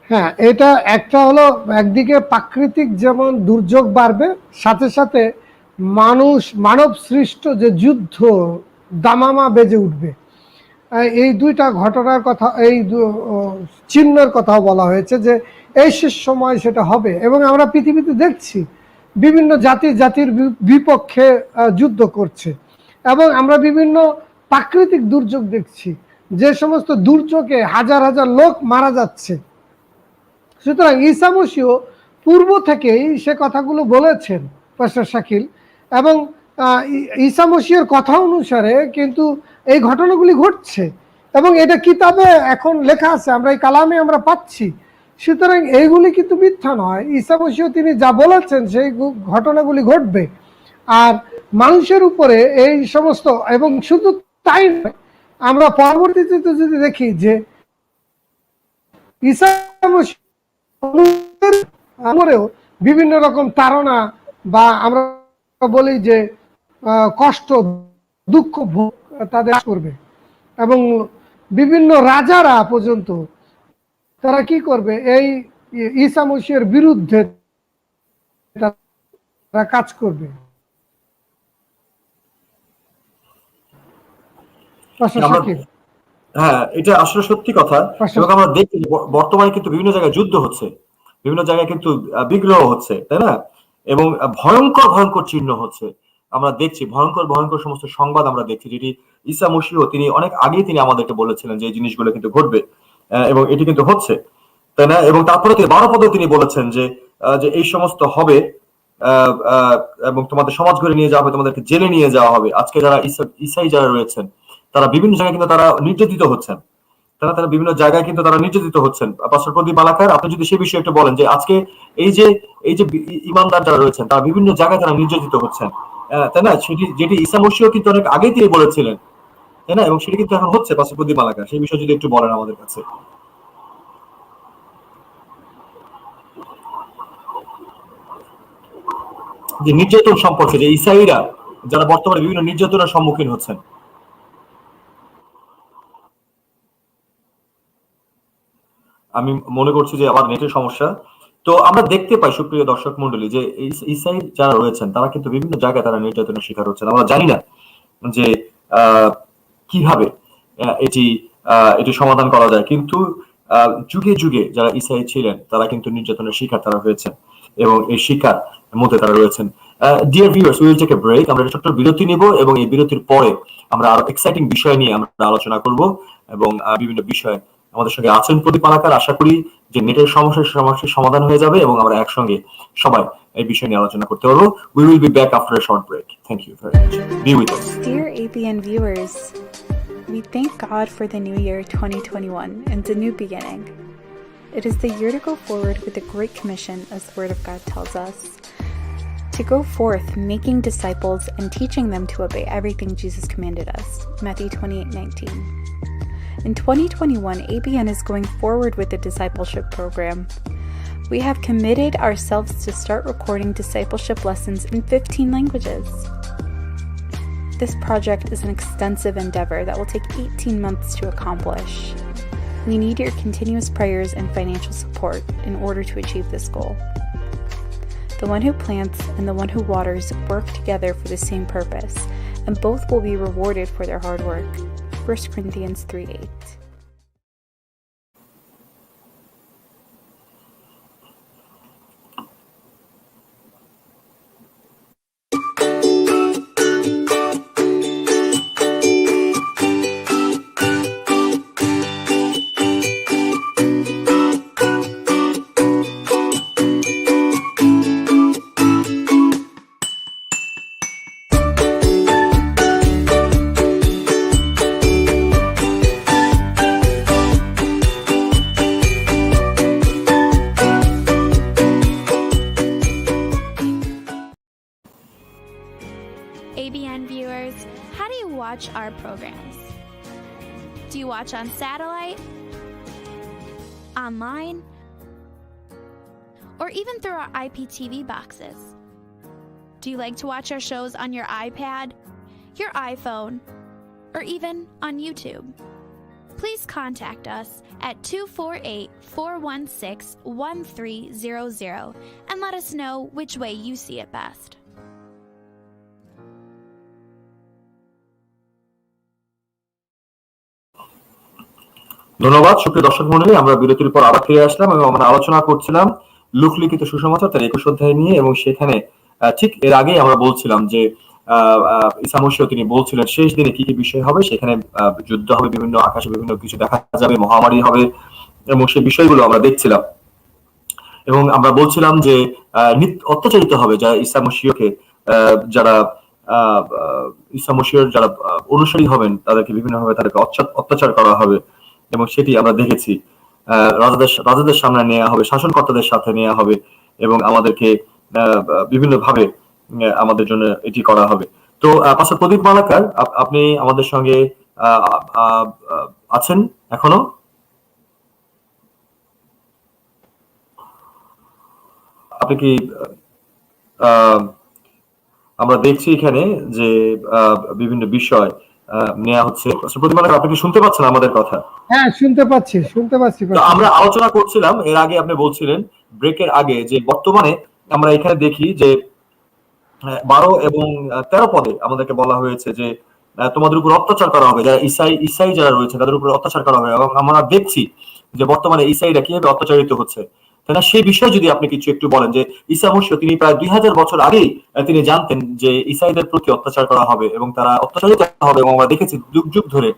হ্যাঁ, এটা একটা হলো একদিকে প্রাকৃতিক যেমন দুর্যোগ বাড়বে, সাথে সাথে মানব সৃষ্ট যে যুদ্ধ দামামা বেজে উঠবে। এই দুইটা ঘটনার কথা, এই চিহ্নের কথাও বলা হয়েছে যে এই শেষ সময় সেটা হবে। এবং আমরা পৃথিবীতে দেখছি বিভিন্ন জাতির বিপক্ষে যুদ্ধ করছে, এবং আমরা বিভিন্ন প্রাকৃতিক দুর্যোগ দেখছি, যে সমস্ত দুর্যোগে হাজার হাজার লোক মারা যাচ্ছে। সুতরাং ঈসা মসীহ পূর্ব থেকেই সে কথাগুলো বলেছেন, পাস্টার শাকিল, এবং ঈসা মসীহের কথা অনুসারে কিন্তু এই ঘটনাগুলি ঘটছে, এবং এটা কিতাবে এখন লেখা আছে, আমরা এই কালামে আমরা পাচ্ছি। সুতরাং এইগুলি কিন্তু মিথ্যা নয়। ঈসা মসীহ তিনি যা বলেছেন সেই ঘটনাগুলি ঘটবে, আর মানুষের উপরে এই সমস্ত, এবং শুধু তাই নয়, আমরা পরবর্তীতে যদি দেখি যে ঈসা মসীহ আমরেও বিভিন্ন রকম তাড়না বা আমরা বলি যে কষ্ট, দুঃখ ভোগ তাদের করবে, এবং বিভিন্ন রাজারা পর্যন্ত তারা কি করবে, এই ঈসা মসীহের বিরুদ্ধে তারা কাজ করবে। হ্যাঁ, এটা আসলে সত্যি কথা। এবং আমরা দেখি বর্তমানে কিন্তু বিভিন্ন জায়গায় যুদ্ধ হচ্ছে, বিভিন্ন জায়গায় কিন্তু বিগ্রহ হচ্ছে, তাই না? এবং ভয়ঙ্কর ভয়ঙ্কর চিহ্ন হচ্ছে, আমরা দেখছি ভয়ঙ্কর ভয়ঙ্কর সমস্ত সংবাদ আমরা দেখছি, যেটি ঈসা মসীহ তিনি অনেক আগেই তিনি আমাদেরকে বলেছিলেন যে এই জিনিসগুলো কিন্তু ঘটবে, এবং এটি কিন্তু হচ্ছে, তাই না? এবং তারপরে তিনি 12 পদে তিনি বলেছেন যে এই সমস্ত হবে, এবং তোমাদের সমাজ ঘুরে নিয়ে যাওয়া হবে, তোমাদেরকে জেলে নিয়ে যাওয়া হবে। আজকে যারা ঈসাই যারা রয়েছেন, তারা বিভিন্ন জায়গায় কিন্তু তারা নির্যাতিত হচ্ছেন, তারা বিভিন্ন জায়গায় কিন্তু তারা নির্যাতিত হচ্ছেন। পাস্টর প্রদীপ মালাকার, আপনি যদি সেই বিষয়ে একটু বলেন যে আজকে এই যে ইমানদার যারা রয়েছেন, তারা বিভিন্ন জায়গায় তারা নির্যাতিত হচ্ছেন, তাই না? যেটি ঈসা মসীহ কিন্তু অনেক আগেই তিনি বলেছিলেন, তাই না? এবং সেটা কিন্তু এখন হচ্ছে। পাস্টর প্রদীপ মালাকার, সেই বিষয়ে যদি একটু বলেন আমাদের কাছে। যে নির্যাতন সম্পর্কে, যে ঈসাইরা যারা বর্তমানে বিভিন্ন নির্যাতনের সম্মুখীন হচ্ছেন। আমি মনে করছি যে আবার নেটের সমস্যা। তো আমরা দেখতে পাই, সুপ্রিয় দর্শক মন্ডলী, যে ঈসাই যারা রয়েছেন তারা কিন্তু বিভিন্ন জায়গায় তারা নির্যাতনের শিকার হচ্ছেন। আমরা জানি না যে কিভাবে এটি সমাধান করা যায়, কিন্তু যুগে যুগে যারা ঈসাই ছিলেন তারা কিন্তু নির্যাতনের শিকার তারা হয়েছেন, এবং এই শিকার মধ্যে তারা রয়েছেন। Dear viewers, we will take a break. আমরা ছোট্ট বিরতি নিব, এবং এই বিরতির পরে আমরা আরো এক্সাইটিং বিষয় নিয়ে আমরা আলোচনা করব, এবং বিভিন্ন বিষয় আমাদের সঙ্গে আছেন প্রদীপ মালাকার। আশা করি যে নেটের সমস্যার সমাধান হয়ে যাবে, এবং আমরা একসঙ্গে সবাই এই বিষয় নিয়ে আলোচনা করতে পারবো। We will be back after a short break. Thank you very much. Be with us. Dear ABN viewers, we thank God for the new year 2021 and the new beginning. It is the year to go forward with the Great Commission, as the Word of God tells us, to go forth making disciples and teaching them to obey everything Jesus commanded us. Matthew 28:19. In 2021, ABN is going forward with the discipleship program. We have committed ourselves to start recording discipleship lessons in 15 languages. This project is an extensive endeavor that will take 18 months to accomplish. We need your continuous prayers and financial support in order to achieve this goal. The one who plants and the one who waters work together for the same purpose, and both will be rewarded for their hard work. 1 Corinthians 3:8. watch our programs? Do you watch on satellite, online, or even through our IPTV boxes? Do you like to watch our shows on your iPad, your iPhone, or even on YouTube? Please contact us at 248-416-1300 and let us know which way you see it best. ধন্যবাদ সুপ্রিয় দর্শক মণ্ডলী, আমরা বিরতির পর আবার ফিরে আসলাম এবং আমরা আলোচনা করছিলাম লোকলিখিত সুসমাচার তার 21 অধ্যায় নিয়ে, এবং সেখানে ঠিক এর আগেই আমরা বলছিলাম যে ঈসা মসীহ তিনি বলছিলেন শেষ দিনে কি কি বিষয় হবে, সেখানে যুদ্ধ হবে, বিভিন্ন আকাশে বিভিন্ন কিছু দেখা যাবে, মহামারী হবে, এবং সেই বিষয়গুলো আমরা দেখছিলাম। এবং আমরা বলছিলাম যে অত্যাচারিত হবে যারা ঈসা মসীহকে, যারা ঈসা মসীহর যারা অনুসারী হবেন তাদেরকে বিভিন্নভাবে তাদেরকে অত্যাচার করা হবে, এবং সেটি আমরা দেখেছি। রাজাদের সামনে নেওয়া হবে, শাসনকর্তাদের সাথে নেওয়া হবে, এবং আমাদেরকে বিভিন্নভাবে আমাদের জন্য এটি করা হবে। তো পাস্টার প্রদীপ মালাকার, আপনি আমাদের সঙ্গে আছেন এখনো? আপনি কি আমরা দেখছি এখানে যে বিভিন্ন বিষয় নেওয়া হচ্ছে। প্রদীপ মালাকার, আপনি কি শুনতে পাচ্ছেন আমাদের কথা? হ্যাঁ, শুনতে পাচ্ছি। আমরা আলোচনা করছিলাম এর আগে, আপনি বলছিলেন ব্রেকের আগে যে বর্তমানে আমরা এখানে দেখি যে 12 এবং 13 পদে আমাদেরকে বলা হয়েছে যে তোমাদের উপর অত্যাচার করা হবে, যারা ইসাই যারা রয়েছে তাদের উপর অত্যাচার করা হবে, এবং আমরা দেখছি যে বর্তমানে ইসাইরা কিভাবে অত্যাচারিত হচ্ছে। তাই না? সেই বিষয়ে যদি আপনি কিছু একটু বলেন যে ঈসা মসীহ তিনি প্রায় 2000 বছর আগেই তিনি জানতেন যে ইসাইদের প্রতি অত্যাচার করা হবে এবং তারা অত্যাচারিত হবে, এবং আমরা দেখেছি যুগ যুগ ধরে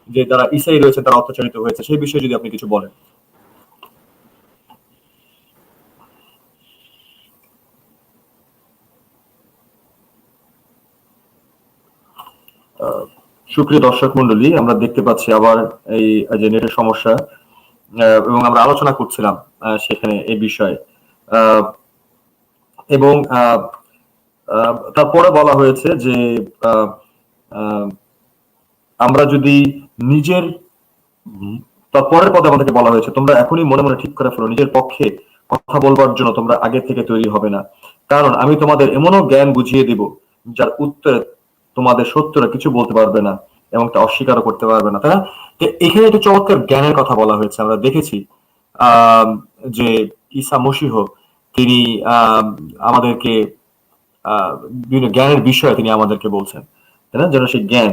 যে যারা ইসাই রয়েছে তারা অত্যাচারিত হয়েছে। সেই বিষয়ে যদি আপনি কিছু বলেন। সুপ্রিয় দর্শক মন্ডলী, আমরা দেখতে পাচ্ছি আবার এই যে নেটের সমস্যা, এবং আমরা আলোচনা করছিলাম সেখানে এই বিষয়ে, এবং তারপরে বলা হয়েছে যে আমরা যদি নিজের, তারপরের পদে আমাদেরকে বলা হয়েছে তোমরা এখনই মনে মনে ঠিক করে ফেলো, নিজের পক্ষে কথা বলবার জন্য তোমরা আগে থেকে তৈরি হবে না, কারণ আমি তোমাদের এমনও জ্ঞান বুঝিয়ে দিব যার উত্তরে তোমাদের সত্যরা কিছু বলতে পারবে না এবং তা অস্বীকারও করতে পারবে না। তাই না? এখানে একটা চমৎকার জ্ঞানের কথা বলা হয়েছে। আমরা দেখেছি যে ঈসা মসীহ তিনি আমাদেরকে বিভিন্ন জ্ঞানের বিষয়ে তিনি আমাদেরকে বলছেন, তাই না? যেন সেই জ্ঞান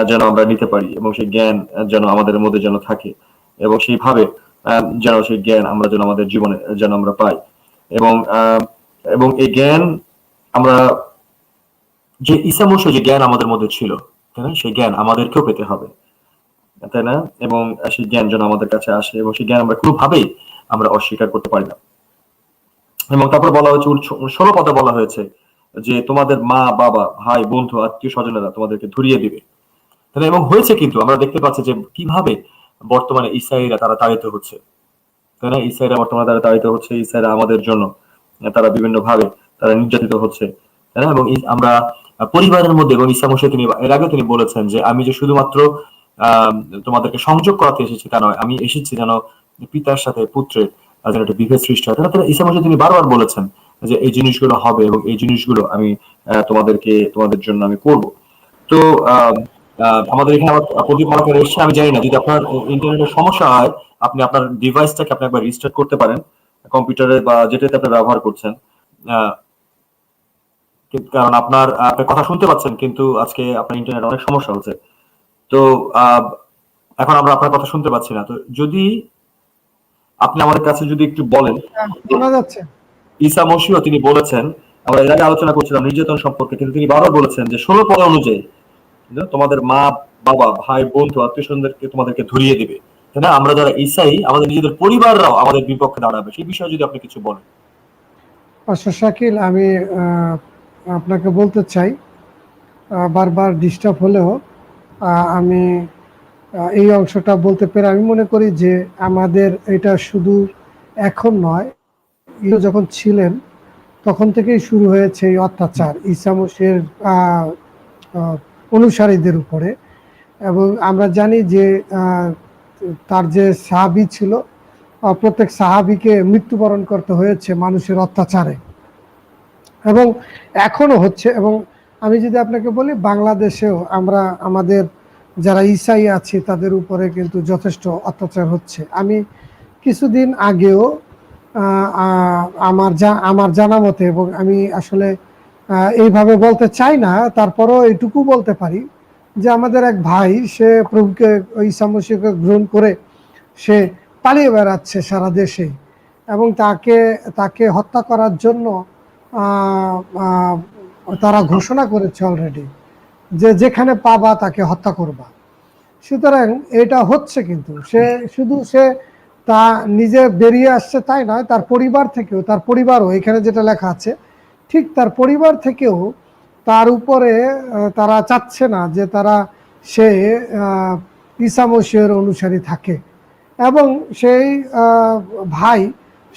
যেন আমরা নিতে পারি, এবং সেই জ্ঞান যেন আমাদের মধ্যে যেন থাকে, এবং সেইভাবে যেন সেই জ্ঞান আমরা যেন আমাদের জীবনে যেন আমরা পাই, এবং এই জ্ঞান আমরা যে ঈসা মসীহ যে জ্ঞান আমাদের মধ্যে ছিল, তাই না, সেই জ্ঞান আমাদেরকেও পেতে হবে, তাই না? এবং সেই জ্ঞান যেন আমাদের কাছে আসে, এবং সেই জ্ঞান আমরা কোনোভাবেই আমরা অস্বীকার করতে পারি না। এবং তারপর বলা হয়েছে 16 পদে বলা হয়েছে যে তোমাদের মা বাবা ভাই বন্ধু আত্মীয় স্বজনেরা তোমাদেরকে ধরিয়ে দিবে, তাই না? এবং হয়েছে, কিন্তু আমরা দেখতে পাচ্ছি যে কিভাবে বর্তমানে ইসরায়েলরা তারা তাড়িত হচ্ছে, তাই না? ইসরায়েলরা বর্তমানে তারা তাড়িত হচ্ছে, ইসরায়েলরা আমাদের জন্য তারা বিভিন্ন ভাবে তারা নির্যাতিত হচ্ছে, তাই না? এবং আমরা পরিবারের মধ্যে, এবং ঈসা মসীহ তিনি এর আগে তিনি বলেছেন যে আমি যে শুধুমাত্র তোমাদেরকে সংযোগ করাতে এসেছি তা নয়, আমি এসেছি যেন পিতার সাথে পুত্রের যেন একটা বিভেদ সৃষ্টি হয়। তাহলে ঈসা মসীহ তিনি বারবার বলেছেন যে এই জিনিসগুলো হবে এবং এই জিনিসগুলো আমি তোমাদের জন্য আমি করব। তো আমাদের এখানে প্রদীপ মালাকার এসছে, আমি জানি না যদি আপনার ইন্টারনেটের সমস্যা হয় আপনি আপনার ডিভাইসটাকে আপনি একবার রিস্টার্ট করতে পারেন, কম্পিউটারে বা যেটাতে আপনি ব্যবহার করছেন, কারণ আপনার কথা শুনতে পাচ্ছেন কিন্তু আজকে আপনার ইন্টারনেট অনেক সমস্যা হচ্ছে। তো এখন আমরা আপনার কথা শুনতে পাচ্ছি না। তো যদি আপনি আমাদের কাছে যদি একটু বলেন, শোনা যাচ্ছে? ঈসা মসীহ তিনি বলেছেন, আমরা এর আগে আলোচনা করছিলাম নির্যাতন সম্পর্কে, কিন্তু তিনি বারবার বলেছেন যে 16 পদ অনুযায়ী তোমাদের মা বাবা ভাই বন্ধু আত্মীয় স্বজনদেরকে তোমাদেরকে ধরিয়ে দিবে, তাই না? আমরা যারা ঈসাই আমাদের নিজেদের পরিবাররাও আমাদের বিপক্ষে দাঁড়াবে। সেই বিষয়ে যদি আপনি কিছু বলেন। পাস্টার শাকিল, আমি আপনাকে বলতে চাই, বারবার ডিস্টার্ব হলেও আমি এই অংশটা বলতে পেরে আমি মনে করি যে আমাদের এটা শুধু এখন নয়, যখন ছিলেন তখন থেকেই শুরু হয়েছে এই অত্যাচার। ঈসা মসীহের অনুসারীদের উপরে। এবং আমরা জানি যে তার যে সাহাবী ছিল, প্রত্যেক সাহাবীকে মৃত্যুবরণ করতে হয়েছে মানুষের অত্যাচারে, এবং এখনো হচ্ছে। এবং আমি যদি আপনাকে বলি, বাংলাদেশেও আমরা আমাদের যারা ঈসাই আছি তাদের উপরে কিন্তু যথেষ্ট অত্যাচার হচ্ছে। আমি কিছুদিন আগেও আমার জানা মতে, এবং আমি আসলে এইভাবে বলতে চাই না, তারপরও এটুকু বলতে পারি যে আমাদের এক ভাই, সে প্রভুকে, ঈসা মসিহকে গ্রহণ করে সে পালিয়ে বেড়াচ্ছে সারা দেশে, এবং তাকে হত্যা করার জন্য তারা ঘোষণা করেছে অলরেডি যে যেখানে পাবা তাকে হত্যা করবা। সুতরাং এটা হচ্ছে, কিন্তু সে তা নিজে বেরিয়ে আসছে তাই নয়, তার পরিবারও এখানে যেটা লেখা আছে, ঠিক তার পরিবার থেকেও তার উপরে তারা চাচ্ছে না যে সে ঈসা মসিহের অনুসারী থাকে। এবং সেই ভাই,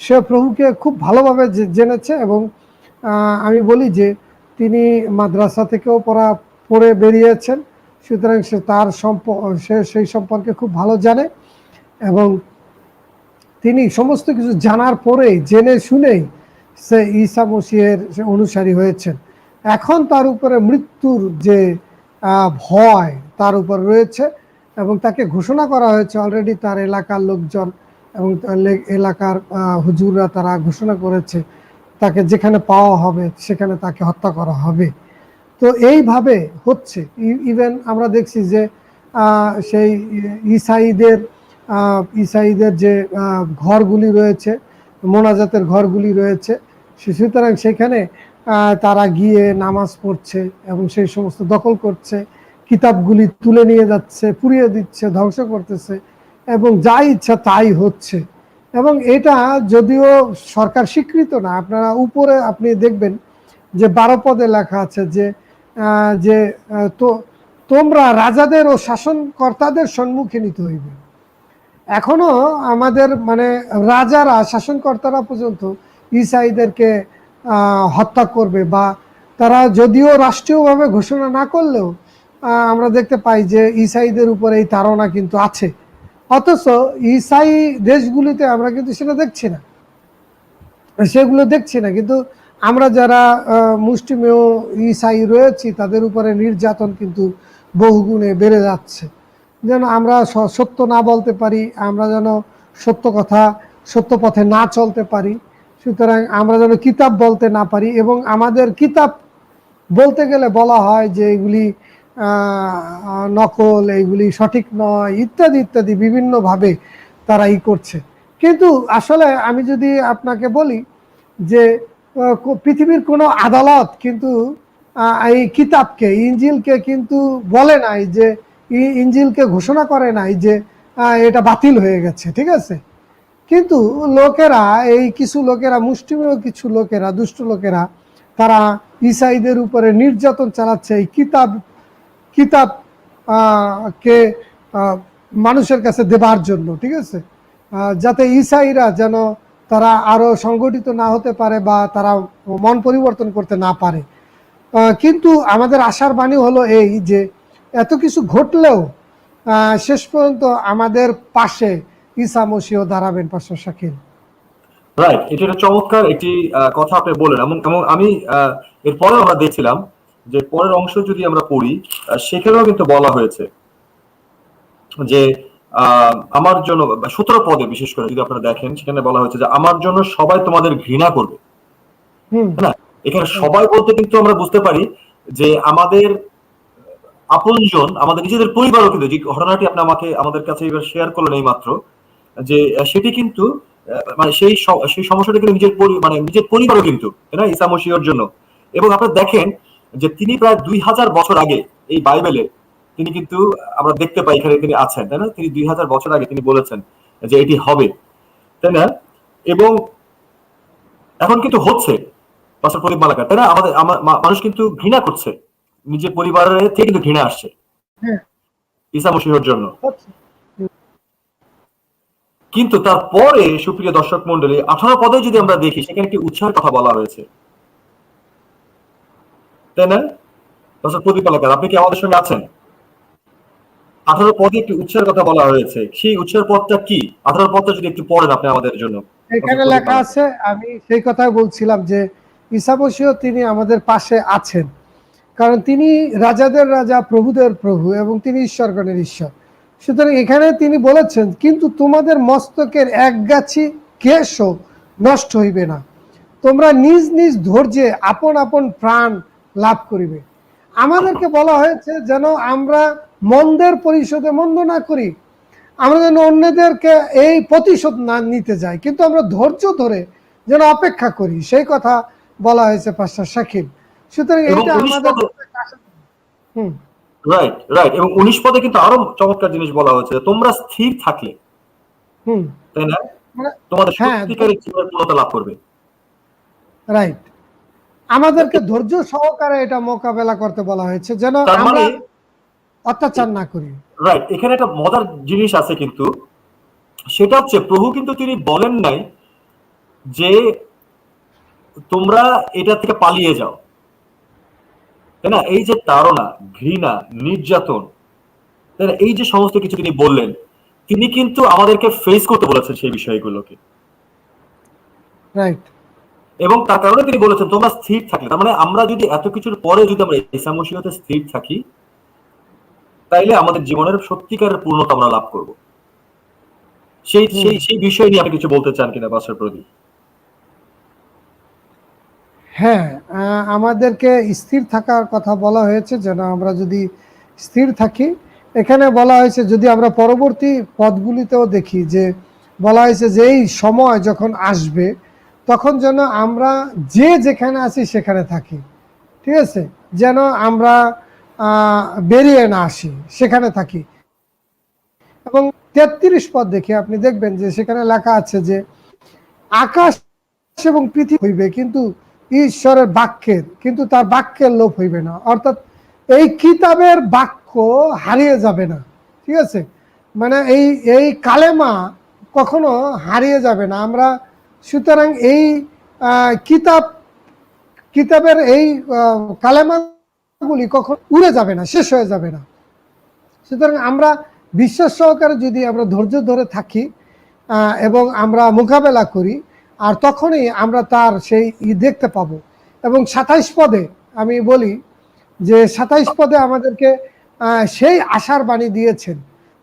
সে প্রভুকে খুব ভালোভাবে জেনেছে, এবং আমি বলি যে তিনি মাদ্রাসা থেকেও পড়ে বেরিয়েছেন। সুতরাং সে সেই সম্পর্কে খুব ভালো জানে, এবং তিনি সমস্ত কিছু জানার পরেই, জেনে শুনেই সে ঈসা মসিহের অনুসারী হয়েছেন। এখন তার উপরে মৃত্যুর যে ভয় তার উপর রয়েছে, এবং তাকে ঘোষণা করা হয়েছে অলরেডি, তার এলাকার লোকজন এবং এলাকার হুজুররা তারা ঘোষণা করেছে তাকে যেখানে পাওয়া হবে সেখানে তাকে হত্যা করা হবে। তো এইভাবে হচ্ছে। ইভেন আমরা দেখছি যে সেই ঈসাইদের যে ঘরগুলি রয়েছে, মোনাজাতের ঘরগুলি রয়েছে, সুতরাং সেখানে তারা গিয়ে নামাজ পড়ছে এবং সেই সমস্ত দখল করছে, কিতাবগুলি তুলে নিয়ে যাচ্ছে, পুড়িয়ে দিচ্ছে, ধ্বংস করতেছে, এবং যা ইচ্ছা তাই হচ্ছে। এবং এটা যদিও সরকার স্বীকৃত না, আপনারা উপরে আপনি দেখবেন যে 12 পদে লেখা আছে যে তোমরা রাজাদের ও শাসনকর্তাদের সম্মুখে নিতে হইবে। এখনো আমাদের রাজারা, শাসনকর্তারা পর্যন্ত ঈসাইদেরকে হত্যা করবে, বা তারা যদিও রাষ্ট্রীয়ভাবে ঘোষণা না করলেও আমরা দেখতে পাই যে ঈসাইদের উপরে এই তাড়না কিন্তু আছে। অথচ ঈসাই দেশগুলিতে আমরা কিন্তু সেগুলো দেখছি না, কিন্তু আমরা যারা মুষ্টিমেয় ঈসাই রয়েছি তাদের উপরে নির্যাতন কিন্তু বহুগুণে বেড়ে যাচ্ছে। যেন আমরা সত্য না বলতে পারি, আমরা যেন সত্য পথে না চলতে পারি, সুতরাং আমরা যেন কিতাব বলতে না পারি, এবং আমাদের কিতাব বলতে গেলে বলা হয় যে এগুলি নকল, এইগুলি সঠিক নয়, ইত্যাদি ইত্যাদি বিভিন্নভাবে তারা করছে। কিন্তু আসলে আমি যদি আপনাকে বলি যে পৃথিবীর কোনো আদালত কিন্তু এই কিতাবকে, ইঞ্জিলকে কিন্তু বলে নাই যে, ইঞ্জিলকে ঘোষণা করে নাই যে এটা বাতিল হয়ে গেছে, ঠিক আছে। কিন্তু কিছু লোকেরা, মুষ্টিমেয় কিছু লোকেরা, দুষ্ট লোকেরা, তারা ঈসাইদের উপরে নির্যাতন চালাচ্ছে এই কিতাব কে মানুষের কাছে দেবার জন্য, ঠিক আছে, যাতে ঈসাইরা যেন তারা আরো সংগঠিত না হতে পারে বা তারা মন পরিবর্তন করতে না পারে। কিন্তু আমাদের আশার বাণী হলো এই যে এত কিছু ঘটলেও শেষ পর্যন্ত আমাদের পাশে ঈসা মসিহ দাঁড়াবেন, পাশে শাকিল। রাইট, এটা চমৎকার একটি কথা আপনি বলেন। এবং আমি এরপরে আমরা দেখছিলাম যে পরের অংশ যদি আমরা পড়ি, সেখানেও কিন্তু বলা হয়েছে যে আমার জন্য 17 পদে বিশেষ করে যদি আপনারা দেখেন, সেখানে বলা হয়েছে যে আমার জন্য সবাই তোমাদের ঘৃণা করবে। না, এখানে সবাই বলতে কিন্তু আমরা বুঝতে পারি যে আমাদের আপনজন, আমাদের নিজেদের পরিবারও কিন্তু, যে ঘটনাটি আপনি আমাদের কাছে এবার শেয়ার করলেন এই মাত্র, যে সেটি কিন্তু সেই সমস্যাটা কিন্তু নিজের পরিবারও কিন্তু, তাই না, ঈসা মসিহর জন্য। এবং আপনারা দেখেন যে তিনি প্রায় 2000 বছর আগে এই বাইবেলে তিনি কিন্তু আমরা দেখতে পাই এখানে তিনি আছেন, তাই না। তিনি 2000 বছর আগে তিনি বলেছেন যে এটি হবে, তাই না। এবং এখন কিন্তু হচ্ছে পাস্টার প্রদীপ মালাকার, তাই না। মানুষ কিন্তু ঘৃণা করছে, নিজের পরিবারের থেকে কিন্তু ঘৃণা আসছে ঈসা মসিহর জন্য। কিন্তু তারপরে সুপ্রিয় দর্শক মন্ডলী, 18 পদে যদি আমরা দেখি, সেখানে একটি উৎসাহের কথা বলা হয়েছে, তাই না। প্রদীপ পালাকার, আপনি কি আমাদের সঙ্গে আছেন? 18 পদে একটি উৎসের কথা বলা হয়েছে, সেই উৎসের পদটা কি? 18 পদটা যদি একটু পড়েন আপনি আমাদের জন্য। এখানে লেখা আছে, আমি সেই কথাই বলছিলাম যে ঈসা মসীহ তিনি আমাদের পাশে আছেন, কারণ তিনি রাজাদের রাজা প্রভুদের প্রভু এবং তিনি ঈশ্বরগণের ঈশ্বর। সুতরাং এখানে তিনি বলেছেন, কিন্তু তোমাদের মস্তকের একগাছি কেশও নষ্ট হইবে না, তোমরা নিজ নিজ ধৈর্যে আপন আপন প্রাণ লাভ করিবে। আমাদেরকে বলা হয়েছে যেন আমরা মন্দের পরিশোধে মন্দ না করি, আমরা যেন অন্যদেরকে এই প্রতিশোধ না নিতে যাই, কিন্তু আমরা ধৈর্য ধরে যেন অপেক্ষা করি, সেই কথা বলা হয়েছে পাস্টার শাকিব। সুতরাং এটা আমাদের রাইট রাইট। এবং 19 পদে কিন্তু আরো চমৎকার জিনিস বলা হয়েছে, তোমরা স্থির থাকলে, তাই না, তোমাদের সত্যিকারের জীবনের পূর্ণতা লাভ করবে। রাইট, আমাদেরকে ধৈর্য সহকারে এটা মোকাবেলা করতে বলা হয়েছে, যেন আমরা অত্যাচার না করি। রাইট, এখানে একটা মজার জিনিস আছে কিন্তু, সেটা হচ্ছে প্রভু কিন্তু তিনি বলেন নাই যে তোমরা এটা থেকে পালিয়ে যাও, তাই না? এই যে তাড়না, ঘৃণা, নির্যাতন, তাই না, এই যে সমস্ত কিছু তিনি বললেন, তিনি কিন্তু আমাদেরকে ফেস করতে বলেছেন সেই বিষয়গুলোকে। রাইট, এবং তার কারণে তিনি বলেছেন তোমরা স্থির থাকলে, তার মানে আমরা যদি এত কিছুর পরে যদি আমরা ঈসা মসীহতে স্থির থাকি, তাইলে আমাদের জীবনের সত্যিকারের পূর্ণতা আমরা লাভ করব। সেই সেই সেই বিষয় নিয়ে আপনি কিছু বলতে চান কিনা পাস্টার প্রদীপ? হ্যাঁ, আমাদেরকে স্থির থাকার কথা বলা হয়েছে, যেন আমরা যদি স্থির থাকি। এখানে বলা হয়েছে, যদি আমরা পরবর্তী পদগুলিতেও দেখি যে বলা হয়েছে যে এই সময় যখন আসবে তখন যেন আমরা যে যেখানে আছি সেখানে থাকি, ঠিক আছে, যেন আমরা বেরিয়ে না আসি, সেখানে থাকি। এবং 33 পদ দেখে আপনি দেখবেন যে সেখানে লেখা আছে যে আকাশ এবং পৃথিবী হইবে কিন্তু ঈশ্বরের বাক্যের, কিন্তু তার বাক্যের লোপ হইবে না, অর্থাৎ এই কিতাবের বাক্য হারিয়ে যাবে না, ঠিক আছে, মানে এই কালেমা কখনো হারিয়ে যাবে না। আমরা সুতরাং এই কিতাবের এই কালেমাগুলি কখনো উড়ে যাবে না, শেষ হয়ে যাবে না। সুতরাং আমরা বিশ্বাস সহকারে যদি আমরা ধৈর্য ধরে থাকি এবং আমরা মোকাবেলা করি, আর তখনই আমরা তার সেই দেখতে পাবো। এবং 27 পদে আমি বলি যে 27 পদে আমাদেরকে সেই আশার বাণী দিয়েছেন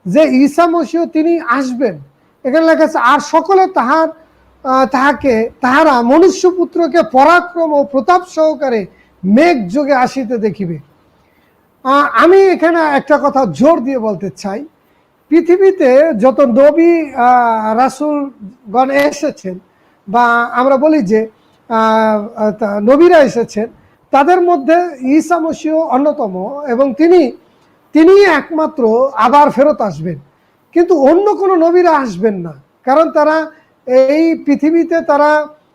যে ঈসা মসীহ তিনি আসবেন। এখানে লেখা আছে, আর সকলে তাহারা মনুষ্যপুত্রকে পরাক্রম ও প্রতাপ সহকারে মেঘ যোগে আসিতে দেখিবে। আমি এখানে একটা কথা জোর দিয়ে বলতে চাই, পৃথিবীতে যত নবী রাসূলগণ এসেছেন, বা আমরা বলি যে নবীরা এসেছেন, তাদের মধ্যে ঈসা মসীহ অন্যতম, এবং তিনি একমাত্র আবার ফেরত আসবেন, কিন্তু অন্য কোনো নবীরা আসবেন না, কারণ তারা এই পৃথিবীতে তারা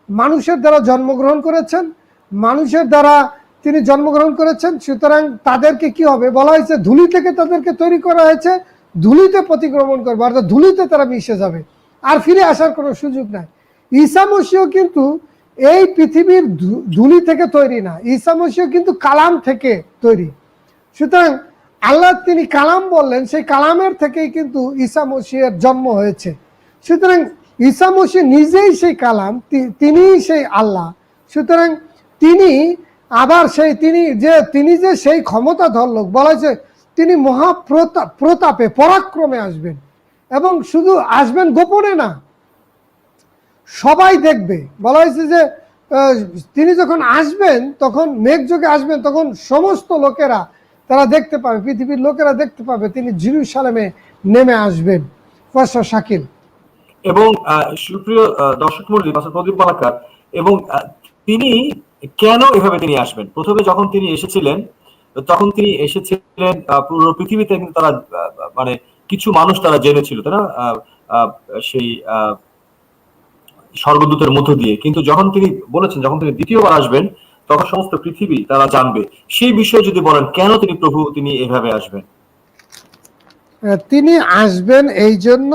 মানুষের দ্বারা জন্মগ্রহণ করেছেন, মানুষের দ্বারা তিনি জন্মগ্রহণ করেছেন। সুতরাং তাদেরকে কি হবে বলা হয়েছে, ধুলি থেকে তাদেরকে তৈরি করা হয়েছে, ধুলিতে প্রতিক্রমণ করবে, অর্থাৎ ধুলিতে তারা মিশে যাবে, আর ফিরে আসার কোনো সুযোগ নাই। ঈসা মসীহ কিন্তু এই পৃথিবীর ধুলি থেকে তৈরি না, ঈসা মসীহ কিন্তু কালাম থেকে তৈরি। সুতরাং আল্লাহ তিনি কালাম বললেন, সেই কালামের থেকেই কিন্তু ঈসা মসীহের জন্ম হয়েছে। সুতরাং ঈসা মসীহ নিজেই সেই কালাম, তিনিই সেই আল্লাহ। সুতরাং তিনি আবার তিনি যে সেই ক্ষমতাধর লোক, বলা হয়েছে তিনি প্রতাপে পরাক্রমে আসবেন, এবং শুধু আসবেন গোপনে না, সবাই দেখবে। বলা হয়েছে যে তিনি যখন আসবেন তখন মেঘযোগে আসবেন, তখন সমস্ত লোকেরা তারা দেখতে পাবে, পৃথিবীর লোকেরা দেখতে পাবে তিনি জেরুজালেমে নেমে আসবেন। পাস্টার শাকিল এবং সুপ্রিয় দর্শক মণ্ডলী, পাস্টার প্রদীপ মালাকার, এবং তিনি কেন এভাবে তিনি আসবেন? প্রথমে যখন তিনি এসেছিলেন পুরো পৃথিবীতে কিন্তু তারা মানে কিছু মানুষ তারা জেনেছিল, তাই না, সেই স্বর্গদূতের মধ্য দিয়ে। কিন্তু যখন তিনি বলেছেন যখন তিনি দ্বিতীয়বার আসবেন তখন সমস্ত পৃথিবী তারা জানবে। সেই বিষয়ে যদি বলেন কেন তিনি এভাবে আসবেন? তিনি আসবেন এই জন্য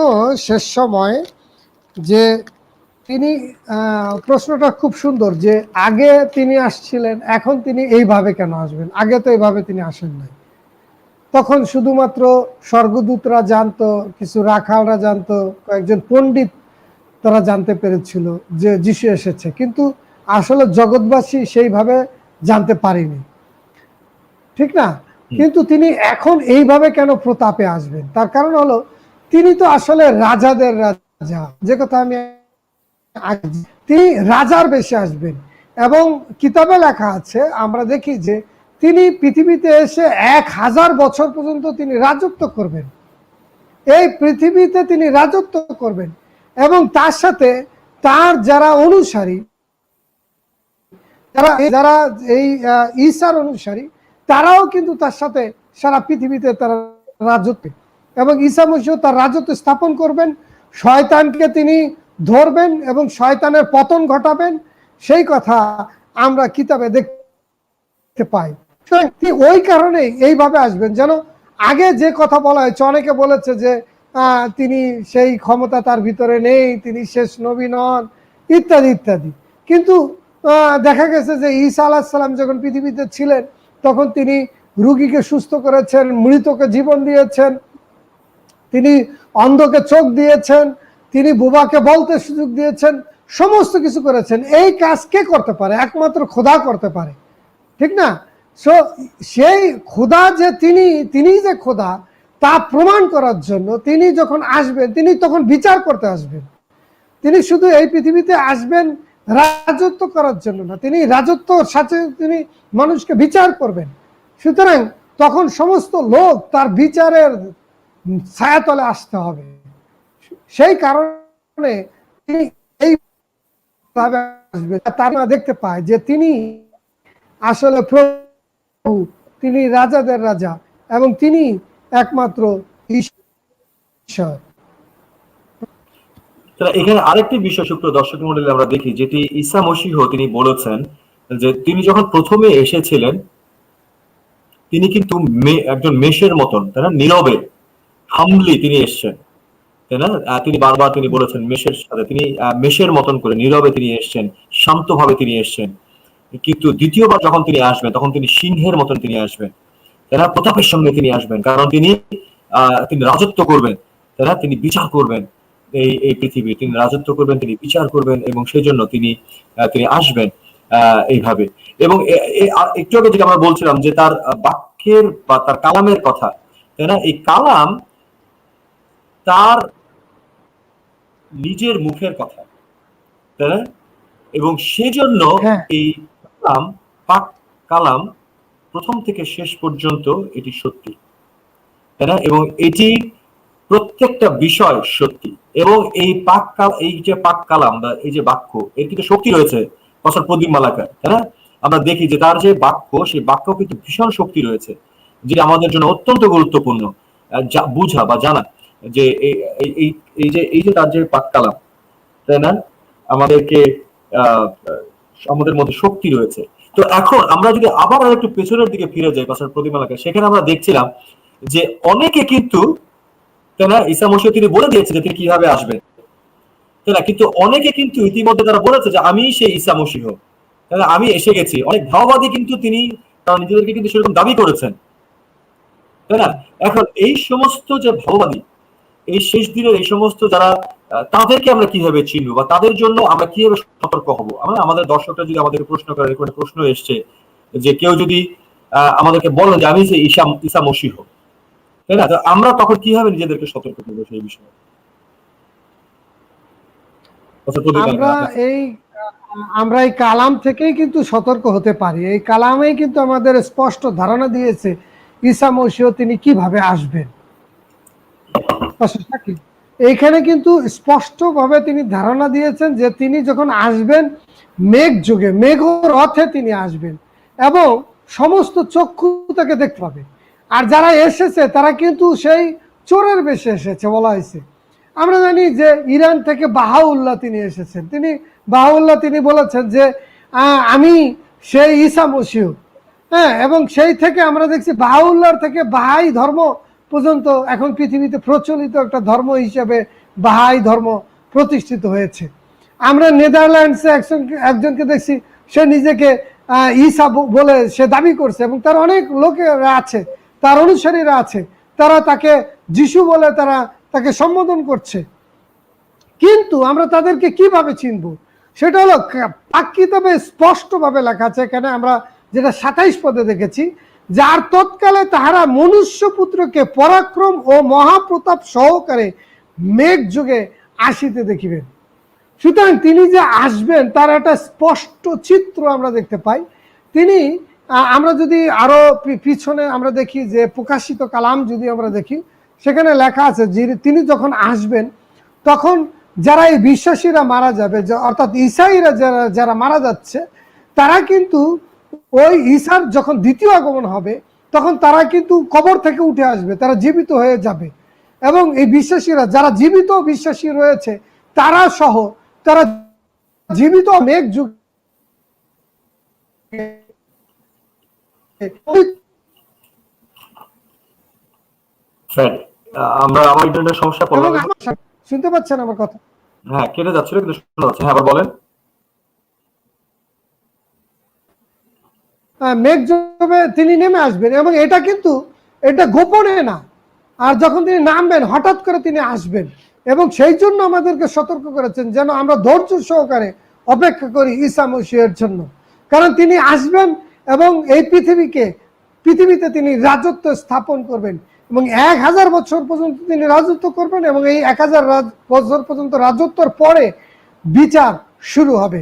শেষ সময়, যে তিনি প্রশ্নটা খুব সুন্দর যে আগে তিনি আসছিলেন, এখন তিনি এইভাবে কেন আসবেন? আগে তো এইভাবে তিনি আসেন নাই। তখন শুধুমাত্র স্বর্গদূতরা জানতো, কিছু রাখালরা জানতো, কয়েকজন পণ্ডিত তারা জানতে পেরেছিল যে যিশু এসেছে, কিন্তু আসলে জগৎবাসী সেইভাবে জানতে পারেনি, ঠিক না? কিন্তু তিনি এখন এইভাবে কেন প্রতাপে আসবেন? তার কারণ হলো তিনি তো আসলে রাজাদের রাজা, যে কথা আমি তিনি রাজার বেশে আসবেন। এবং কিতাবে লেখা আছে, আমরা দেখি যে তিনি পৃথিবীতে এসে 1000 বছর পর্যন্ত তিনি রাজত্ব করবেন, এই পৃথিবীতে তিনি রাজত্ব করবেন। এবং তার সাথে তার যারা অনুসারী, যারা এই ঈসার অনুসারী, তারাও কিন্তু তার সাথে সারা পৃথিবীতে তারা রাজত্ব, এবং ঈসা মসীহ তার রাজত্ব স্থাপন করবেন। শয়তানকে তিনি ধরবেন এবং শয়তানের পতন ঘটাবেন, সেই কথা আমরা কিতাবে দেখতে পাই। ওই কারণে এইভাবে আসবেন, যেন আগে যে কথা বলা হয়েছে, অনেকে বলেছে যে তিনি সেই ক্ষমতা তার ভিতরে নেই, তিনি শেষ নবী নন, ইত্যাদি ইত্যাদি। কিন্তু দেখা গেছে যে ঈসা আলাইহিস সালাম যখন পৃথিবীতে ছিলেন, তখন তিনি রুগীকে সুস্থ করেছেন, মৃতকে জীবন দিয়েছেন, তিনি অন্ধকে চোখ দিয়েছেন, তিনি বোবাকে বলতে সুযোগ দিয়েছেন, সমস্ত কিছু করেছেন। এই কাজ কে করতে পারে? একমাত্র খোদা করতে পারে, ঠিক না? সেই খোদা যে তিনি যে খোদা, তা প্রমাণ করার জন্য তিনি যখন আসবেন, তিনি তখন বিচার করতে আসবেন। তিনি শুধু এই পৃথিবীতে আসবেন রাজত্ব করার জন্য না, তিনি রাজত্বর সাথে তিনি মানুষকে বিচার করবেন। সুতরাং তখন সমস্ত লোক তার বিচারের ছায়াতলে আসতে হবে। সেই কারণে তিনি এইভাবে আসবেন। তারা দেখতে পায় যে তিনি আসলে প্রভু, তিনি রাজাদের রাজা, এবং তিনি একমাত্র ঈশ্বর। এখানে আরেকটি বিষয় সুপ্রিয় দর্শক মণ্ডলী আমরা দেখি, যেটি ঈসা মসীহ তিনি বলেছেন যে তিনি যখন প্রথমে এসেছিলেন, তিনি কিন্তু একজন মেষের মতন, তাই না, নীরবে হামলি তিনি এসছেন, তাই না? তিনি বারবার তিনি বলেছেন মেষের সাথে, তিনি মেষের মতন করে নীরবে তিনি এসছেন, শান্তভাবে তিনি এসছেন। কিন্তু দ্বিতীয়বার যখন তিনি আসবেন, তখন তিনি সিংহের মতন তিনি আসবেন, তাই না? প্রতাপের সঙ্গে তিনি আসবেন, কারণ তিনি রাজত্ব করবেন, তাই না? তিনি বিচার করবেন এই পৃথিবী, তিনি রাজত্ব করবেন, তিনি বিচার করবেন, এবং সেই জন্য তিনি আসবেন এইভাবে। এবং একটু আগে যেটা আমরা বলছিলাম যে তার বাক্যের বা তার কালামের কথা, তাই না? এই কালাম তার নিজের মুখের কথা, তাই না? এবং সেজন্য এই পাক কালাম প্রথম থেকে শেষ পর্যন্ত এটি সত্যি, তাই না? এবং এটি প্রত্যেকটা বিষয় সত্যি। এবং এই যে পাক কালাম বা এই যে বাক্য, এর কিন্তু শক্তি রয়েছে বছর প্রদীপ মালাকার, তাই না? আমরা দেখি যে তার যে বাক্য, সেই বাক্য কিন্তু ভীষণ শক্তি রয়েছে, যেটা আমাদের জন্য অত্যন্ত গুরুত্বপূর্ণ বুঝা বা জানা, যে এই যে তার যে পাক কালাম, তাই না, আমাদেরকে আমাদের মধ্যে শক্তি রয়েছে। তো এখন আমরা যদি আবার একটু পেছনের দিকে ফিরে যাই বছর প্রদীপ মালাকার, সেখানে আমরা দেখছিলাম যে অনেকে কিন্তু, তাই না, ঈসা মসীহ তিনি বলে দিয়েছে যে তিনি কিভাবে আসবেন, তাই না? কিন্তু অনেকে কিন্তু ইতিমধ্যে তারা বলেছে যে আমি সেই ঈসা মসীহ, তাই না, আমি এসে গেছি। অনেক ভাওবাদী কিন্তু তিনি তারা নিজেদেরকে কিন্তু সেরকম দাবি করেছেন, তাই না? এখন এই সমস্ত যে ভাওবাদী, এই শেষ দিনের এই সমস্ত যারা, তাদেরকে আমরা কিভাবে চিনবো বা তাদের জন্য আমরা কিভাবে সতর্ক হব? আমাদের দর্শকরা যদি আমাদেরকে প্রশ্ন করে, কোনো প্রশ্ন এসছে যে কেউ যদি আমাদেরকে বলেন যে আমি সেই ঈসা মসীহ, তাই না, তো আমরা তখন কিভাবে নিজেদেরকে সতর্ক করবো সেই বিষয়ে? আমরা এই কালাম থেকেই কিন্তু সতর্ক হতে পারি। এই কালামেই কিন্তু আমাদের স্পষ্ট ধারণা দিয়েছে ঈসা মসীহ তিনি কিভাবে আসবেন। এইখানে কিন্তু স্পষ্টভাবে তিনি ধারণা দিয়েছেন যে তিনি যখন আসবেন মেঘ যুগে, মেঘ রথে তিনি আসবেন, এবং সমস্ত চক্ষু তাকে দেখতে পাবে। আর যারা এসেছে তারা কিন্তু সেই চোরের বেশে এসেছে বলা হয়েছে। আমরা জানি যে ইরান থেকে বাহাউল্লাহ তিনি এসেছেন, তিনি বলেছেন যে আমি সেই ঈসা মসীহ, হ্যাঁ। এবং সেই থেকে আমরা দেখছি বাহাউল্লাহর থেকে বাহাই ধর্ম পর্যন্ত এখন পৃথিবীতে প্রচলিত একটা ধর্ম হিসেবে বাহাই ধর্ম প্রতিষ্ঠিত হয়েছে। আমরা নেদারল্যান্ডসে একজনকে দেখছি, সে নিজেকে ঈসা বলে সে দাবি করছে, এবং তার অনেক লোকেরা আছে, তার অনুসারীরা আছে, তারা তাকে যিশু বলে তারা তাকে সম্বোধন করছে। কিন্তু আমরা তাদেরকে কিভাবে চিনব? সেটা হলো পাক্কিভাবে স্পষ্টভাবে লেখা আছে এখানে, আমরা যেটা 27 পদে দেখেছি, যার তৎকালে তাহারা মনুষ্যপুত্রকে পরাক্রম ও মহাপ্রতাপ সহকারে মেঘ যুগে আসিতে দেখিবেন। সুতরাং তিনি যে আসবেন তার একটা স্পষ্ট চিত্র আমরা দেখতে পাই। তিনি আমরা যদি আরো পিছনে আমরা দেখি যে প্রকাশিত কালাম যদি আমরা দেখি, সেখানে লেখা আছে যে তিনি যখন আসবেন তখন যারা এই বিশ্বাসীরা মারা যাবে, অর্থাৎ ঈসাইরা যারা মারা যাচ্ছে, তারা কিন্তু ওই ঈসার যখন দ্বিতীয় আগমন হবে তখন তারা কিন্তু কবর থেকে উঠে আসবে, তারা জীবিত হয়ে যাবে। এবং এই বিশ্বাসীরা যারা জীবিত বিশ্বাসী রয়েছে তারা সহ তারা জীবিত মেঘ যুগ আমরা আমার ইন্টারনেট সমস্যা পড়লাম। শুনতে পাচ্ছেন আমার কথা? হ্যাঁ, কেটে যাচ্ছিল কিন্তু শোনা যাচ্ছে। হ্যাঁ, আবার বলেন। মেঘ যুগে তিনি নেমে আসবেন, এবং এটা কিন্তু এটা গোপনে না, আর যখন তিনি নামবেন হঠাৎ করে তিনি আসবেন, এবং সেই জন্য আমাদেরকে সতর্ক করেছেন যেন আমরা ধৈর্য সহকারে অপেক্ষা করি ঈসা মসিহের জন্য। কারণ তিনি আসবেন এবং এই পৃথিবীতে তিনি রাজত্ব স্থাপন করবেন, এবং 1000 বছর পর্যন্ত তিনি রাজত্ব করবেন, এবং এই 1000 বছর পর্যন্ত রাজত্বর পরে বিচার শুরু হবে।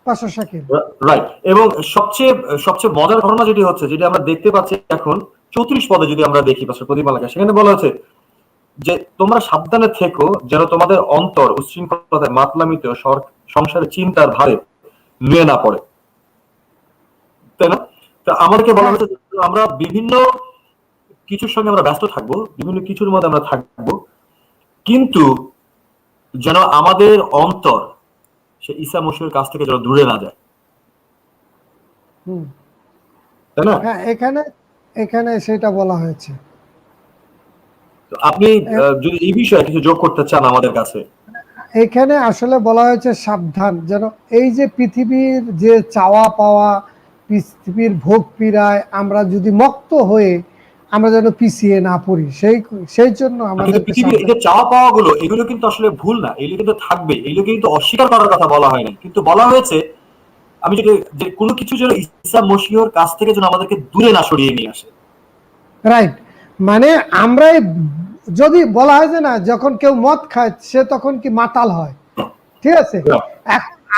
পাশা শাকিল, রাইট। এবং সবচেয়ে মজার ঘটনা যেটি হচ্ছে, যেটি আমরা দেখতে পাচ্ছি এখন 34 পদে যদি আমরা দেখি পাশা প্রদীপ মালাকা, সেখানে বলা হচ্ছে যে তোমরা সাবধানে থেকো যেন তোমাদের অন্তর উচ্ছৃঙ্খলতায় মাতলামিতে সংসারের চিন্তার ভারে নুয়ে না পড়ে, তাই না? তো আমাদেরকে বলা হচ্ছে আমরা বিভিন্ন কিছুর সঙ্গে আমরা ব্যস্ত থাকবো, বিভিন্ন কিছুর মধ্যে আমরা থাকবো, কিন্তু যেন আমাদের অন্তর সে ঈসা মসিহের কাছ থেকে যেন দূরে না যায়, তাই না? হ্যাঁ, এখানে সেটা বলা হয়েছে। আপনি যদি এই বিষয়ে কিছু যোগ করতে চান আমাদের কাছে। এখানে আসলে বলা হয়েছে সাবধান, যেন এই যে পৃথিবীর যে চাওয়া পাওয়া, পৃথিবীর ভোগ পীড়ায় আমরা যদি মক্ত হয়ে আমরা যেন পিছিয়ে না পড়ি, সেই জন্য আমাদের পৃথিবীর এই যে চাওয়া পাওয়া গুলো, এগুলো কিন্তু আসলে ভুল না, এগুলো কিন্তু থাকবে, এগুলো কিন্তু অস্বীকার করার কথা বলা হয় না, কিন্তু বলা হয়েছে আমি যে কোনো কিছু যেন ঈসা মসিহের কাছ থেকে যেন আমাদেরকে দূরে না সরিয়ে নিয়ে আসে। রাইট, মানে আমরা যদি বলা হয় যে না, যখন কেউ মদ খায় সে তখন কি মাতাল হয়, ঠিক আছে?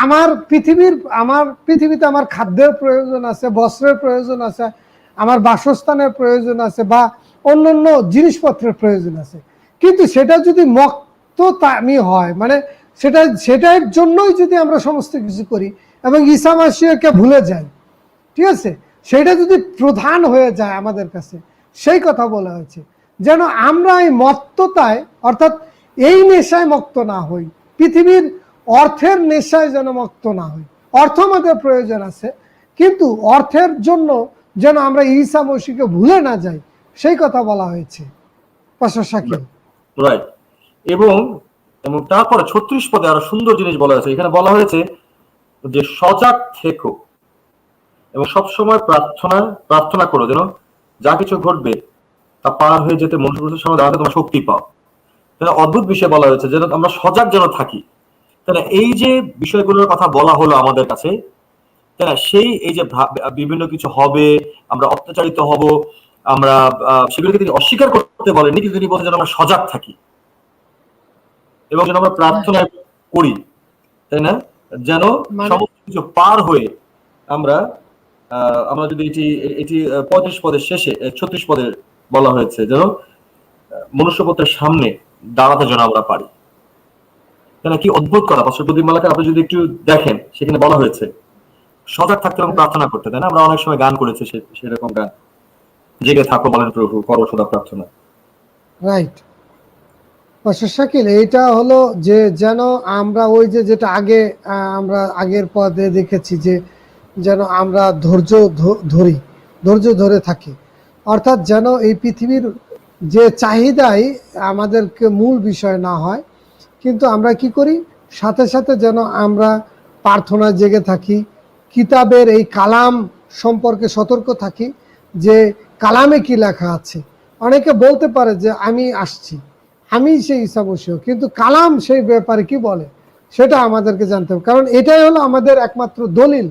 আমার পৃথিবীতে আমার খাদ্যের প্রয়োজন আছে, বস্ত্রের প্রয়োজন আছে, আমার বাসস্থানের প্রয়োজন আছে, বা অন্যান্য জিনিসপত্রের প্রয়োজন আছে, কিন্তু সেটা যদি মক্ততামি হয়, মানে সেটার জন্যই যদি আমরা সমস্ত কিছু করি এবং ঈসা মসিহকে ভুলে যাই, ঠিক আছে, সেটা যদি প্রধান হয়ে যায় আমাদের কাছে, সেই কথা বলা হয়েছে যেন আমরা এই মত্ততায়, অর্থাৎ এই নেশায় মুক্ত না হই, পৃথিবীর অর্থের নেশায় যেন মুক্ত না হই। অর্থ আমাদের প্রয়োজন আছে, কিন্তু অর্থের জন্য যেন আমরা ঈসা মসিহকে ভুলে না যাই, সেই কথা বলা হয়েছে। পাশা শাকিল, রাইট। এবং তারপরে 36 পদে আরো সুন্দর জিনিস বলা হয়েছে। এখানে বলা হয়েছে যে সজাগ থেকো এবং সবসময় প্রার্থনা করো যেন যা কিছু ঘটবে তা পার হয়ে যেতে মনুষ্যপুত্রের সামনে দাঁড়াতে তোমার শক্তি পাও। অদ্ভুত বিষয় বলা হয়েছে যেন আমরা সজাগ যেন থাকি, তাহলে এই যে বিষয়গুলোর কথা বলা হলো আমাদের কাছে, তাই না? সেই এই যে বিভিন্ন কিছু হবে, আমরা অত্যাচারিত হব, আমরা সেগুলোকে তিনি অস্বীকার করতে বলেননি, কিন্তু তিনি বলছেন যেন আমরা সজাগ থাকি এবং যেন আমরা প্রার্থনা করি, তাই না? যেন সমস্ত কিছু পার হয়ে আমরা যদি এটি 35 পদের শেষে 36 পদে বলা হয়েছে যেন মনুষ্যপুত্রের সামনে দাঁড়াতে যেন আমরা পারি। তাই না? কি অদ্ভুত কথা পাস্টার প্রদীপ মালাকার, আপনি যদি একটু দেখেন সেখানে বলা হয়েছে সজাগ থাকতে এবং প্রার্থনা করতে, তাই না? আমরা অনেক সময় গান করেছি সেরকম গান, জেগে থাকো বলেন প্রভু, করো সদা প্রার্থনা। রাইট। পাস্টার শাকিল, এইটা হলো যে যেন আমরা ওই যেটা আমরা আগের পদে দেখেছি যে যেন আমরা ধৈর্য ধরে থাকি, অর্থাৎ যেন এই পৃথিবীর যে চাহিদাই আমাদেরকে মূল বিষয় না হয়, কিন্তু আমরা কি করি, সাথে সাথে যেন আমরা প্রার্থনায় জেগে থাকি, কিতাবের এই কালাম সম্পর্কে সতর্ক থাকি যে কালামে কি লেখা আছে। অনেকে বলতে পারে যে আমি আসছি, আমি সেই ঈসা মসীহ, কিন্তু কালাম সেই ব্যাপারে কি বলে সেটা আমাদেরকে জানতে হবে, কারণ এটাই হলো আমাদের একমাত্র দলিল।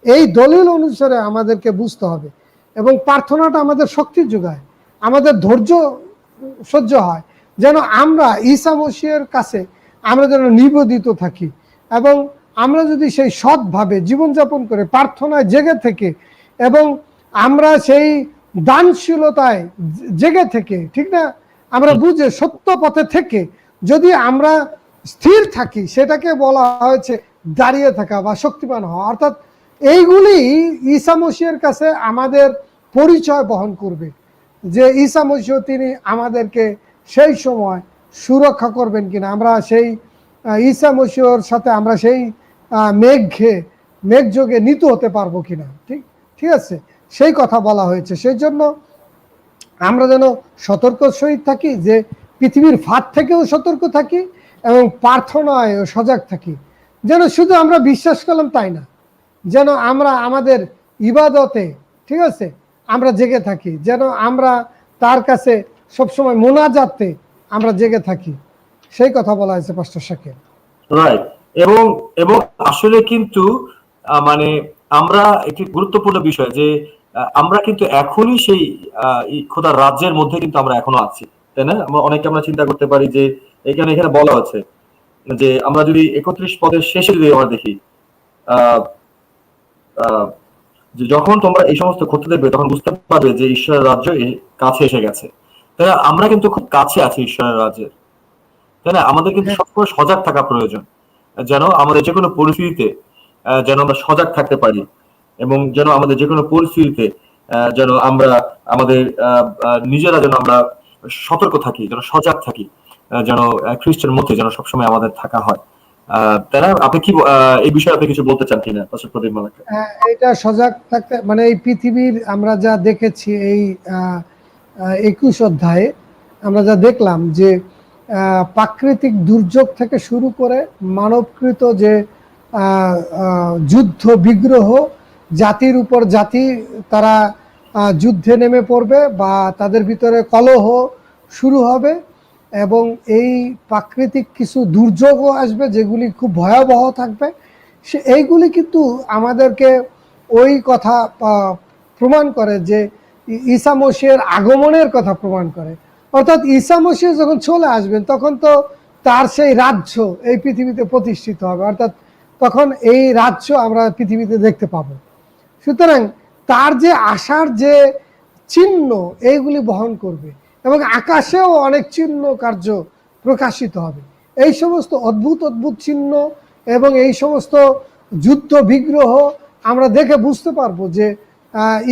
এই দলিল অনুসারে আমাদেরকে বুঝতে হবে, এবং প্রার্থনাটা আমাদের শক্তি যোগায়, আমাদের ধৈর্য সহ্য হয়, যেন আমরা ঈসা মসীহের কাছে আমরা যেন নিবেদিত থাকি, এবং আমরা যদি সেই সৎভাবে জীবনযাপন করে প্রার্থনায় জেগে থেকে এবং আমরা সেই দানশীলতায় জেগে থেকে, ঠিক না, আমরা বুঝে সত্য পথে থেকে যদি আমরা স্থির থাকি, সেটাকে বলা হয়েছে দাঁড়িয়ে থাকা বা শক্তিমান হওয়া। অর্থাৎ এইগুলি ঈসা মসীহের কাছে আমাদের পরিচয় বহন করবে যে ঈসা মসীহ তিনি আমাদেরকে সেই সময় সুরক্ষা করবেন কিনা, আমরা সেই ঈসা মসীহর সাথে আমরা সেই মেঘযোগে নিত হতে পারবো কিনা। ঠিক আছে, সেই কথা বলা হয়েছে। সেই জন্য আমরা যেন সতর্ক সহিত থাকি, যে পৃথিবীর ফাঁদ থেকেও সতর্ক থাকি এবং প্রার্থনায় সজাগ থাকি, যেন শুধু আমরা বিশ্বাস করলাম তাই না, যেন আমরা আমাদের ইবাদতে, ঠিক আছে, আমরা জেগে থাকি, যেন আমরা তার কাছে সবসময় মোনাজাতে আমরা জেগে থাকি। সেই কথা বলা হয়েছে পাস্টার শাকিল। রাইট। এবং এবং আসলে কিন্তু মানে আমরা একটি গুরুত্বপূর্ণ বিষয় যে আমরা কিন্তু এখনই সেই খোদার রাজ্যের মধ্যে কিন্তু আমরা এখনো আছি, তাই না? অনেকে আমরা চিন্তা করতে পারি যে এখানে বলা আছে যে আমরা যদি 31 পদের শেষে যদি আমরা দেখি যে যখন তোমরা এই সমস্ত করতে দেখবে তখন বুঝতে পারবে যে ঈশ্বরের রাজ্য কাছে এসে গেছে। তাই না? আমরা কিন্তু খুব কাছে আছি ঈশ্বরের রাজ্যের, তাই না? আমাদের কিন্তু সবসময় সজাগ থাকা প্রয়োজন, যেন আমাদের যে কোনো পরিস্থিতিতে যেন আমরা সজাগ থাকতে পারি, এবং যেন আমাদের যে কোনো পরিস্থিতিতে যেন আমরা আমাদের নিজেরা যেন আমরা সতর্ক থাকি, যেন সজাগ থাকি, যেন খ্রিস্টের মধ্যে যেন সবসময় আমাদের থাকা হয়। তাই না? আপনি কি এই বিষয়ে আপনি কিছু বলতে চান কিনা পাস্টার প্রদীপ মালাকা? এটা সজাগ থাকতে, মানে এই পৃথিবীর আমরা যা দেখেছি এই 21 অধ্যায়ে আমরা যা দেখলাম যে প্রাকৃতিক দুর্যোগ থেকে শুরু করে মানবকৃত যে যুদ্ধ বিগ্রহ, জাতির উপর জাতি তারা যুদ্ধে নেমে পড়বে বা তাদের ভিতরে কলহ শুরু হবে, এবং এই প্রাকৃতিক কিছু দুর্যোগও আসবে যেগুলি খুব ভয়াবহ থাকবে। এইগুলি কিন্তু আমাদেরকে ওই কথা প্রমাণ করে যে ঈসা মসীহের আগমনের কথা প্রমাণ করে। অর্থাৎ ঈসা মসীহ যখন চলে আসবেন তখন তো তার সেই রাজ্য এই পৃথিবীতে প্রতিষ্ঠিত হবে, অর্থাৎ তখন এই রাজ্য আমরা পৃথিবীতে দেখতে পাবো। সুতরাং তার যে আসার যে চিহ্ন এইগুলি বহন করবে, এবং আকাশেও অনেক চিহ্ন কার্য প্রকাশিত হবে। এই সমস্ত অদ্ভুত অদ্ভুত চিহ্ন এবং এই সমস্ত যুদ্ধ বিগ্রহ আমরা দেখে বুঝতে পারবো যে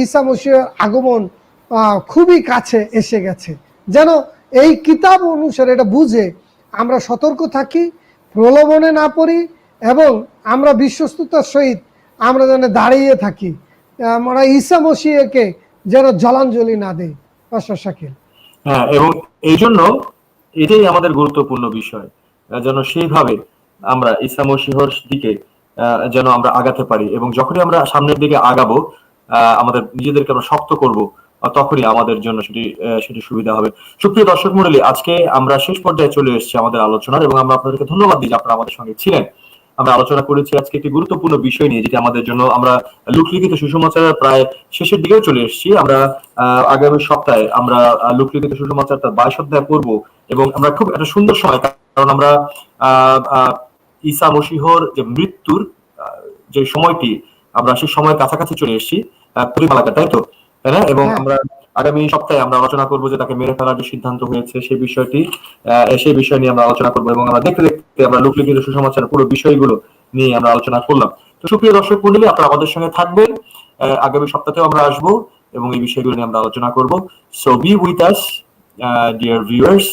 ঈসা মসীহের আগমন খুবই কাছে এসে গেছে। যেন এই কিতাব অনুসারে এটা বুঝে আমরা সতর্ক থাকি, প্রলোভনে না পড়ি, এবং আমরা বিশ্বস্ততার সহিত আমরা যেন দাঁড়িয়ে থাকি, আমরা ঈসা মসীহকে যেন জলাঞ্জলি না দেই। পাস্টার শাকিল। হ্যাঁ, এবং এই জন্য এটাই আমাদের গুরুত্বপূর্ণ বিষয়, যেন সেইভাবে আমরা ঈসা মসীহর দিকে যেন আমরা আগাতে পারি, এবং যখনই আমরা সামনের দিকে আগাবো আমাদের নিজেদেরকে আমরা শক্ত করব, তখনই আমাদের জন্য সেটি সুবিধা হবে। সুপ্রিয় দর্শক মণ্ডলী, আজকে আমরা শেষ পর্যায়ে চলে এসেছি আমাদের আলোচনার, এবং আমরা আপনাদেরকে ধন্যবাদ দিই যে আপনারা আমাদের সঙ্গে ছিলেন। আমরা আলোচনা করেছি আজকে একটি গুরুত্বপূর্ণ বিষয় নিয়ে, যেটি আমাদের জন্য আমরা লোকলিখিত সুসমাচারের প্রায় শেষের দিকেও চলে এসেছি। আমরা আগামী সপ্তাহে আমরা লোকলিখিত সুসমাচার তার 22 অধ্যায় পড়বো, এবং আমরা খুব একটা সুন্দর সময়, কারণ আমরা ঈসা মসীহর যে মৃত্যুর যে সময়টি, আমরা সেই সময়ের কাছাকাছি চলে এসেছি প্রতিমালাকা, তাই তো, তাই না? এবং আমরা আগামী সপ্তাহে আমরা আলোচনা করবো যে তাকে মেরে ফেলার যে সিদ্ধান্ত হয়েছে সেই বিষয়টি, সেই বিষয় নিয়ে আমরা আলোচনা করবো, এবং আমরা দেখতে দেখতে আমরা লোকলিখিত সুসমাচারের পুরো বিষয়গুলো নিয়ে আমরা আলোচনা করলাম। তো সুপ্রিয় দর্শক মণ্ডলী, আপনারা আমাদের সঙ্গে থাকবেন, আগামী সপ্তাহেও আমরা আসবো এবং এই বিষয়গুলো নিয়ে আমরা আলোচনা করব। So be with us dear viewers,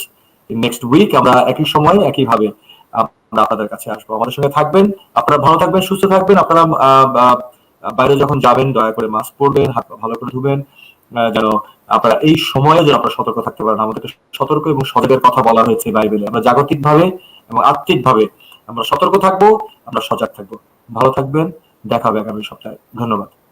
next week আমরা একই সময় একইভাবে আমরা আপনাদের কাছে আসবো। আমাদের সঙ্গে থাকবেন, আপনারা ভালো থাকবেন, সুস্থ থাকবেন। আপনারা বাইরে যখন যাবেন দয়া করে মাস্ক পরবেন, হাত পা ভালো করে ধুবেন, যেন আপনারা এই সময়ে যেন আপনারা সতর্ক থাকতে পারেন। আমাদেরকে সতর্ক এবং সজাগের কথা বলা হয়েছে বাইবেলে। আমরা জাগতিক ভাবে এবং আত্মিক ভাবে আমরা সতর্ক থাকবো, আমরা সজাগ থাকবো। ভালো থাকবেন, দেখা হবে আগামী সপ্তাহে। ধন্যবাদ।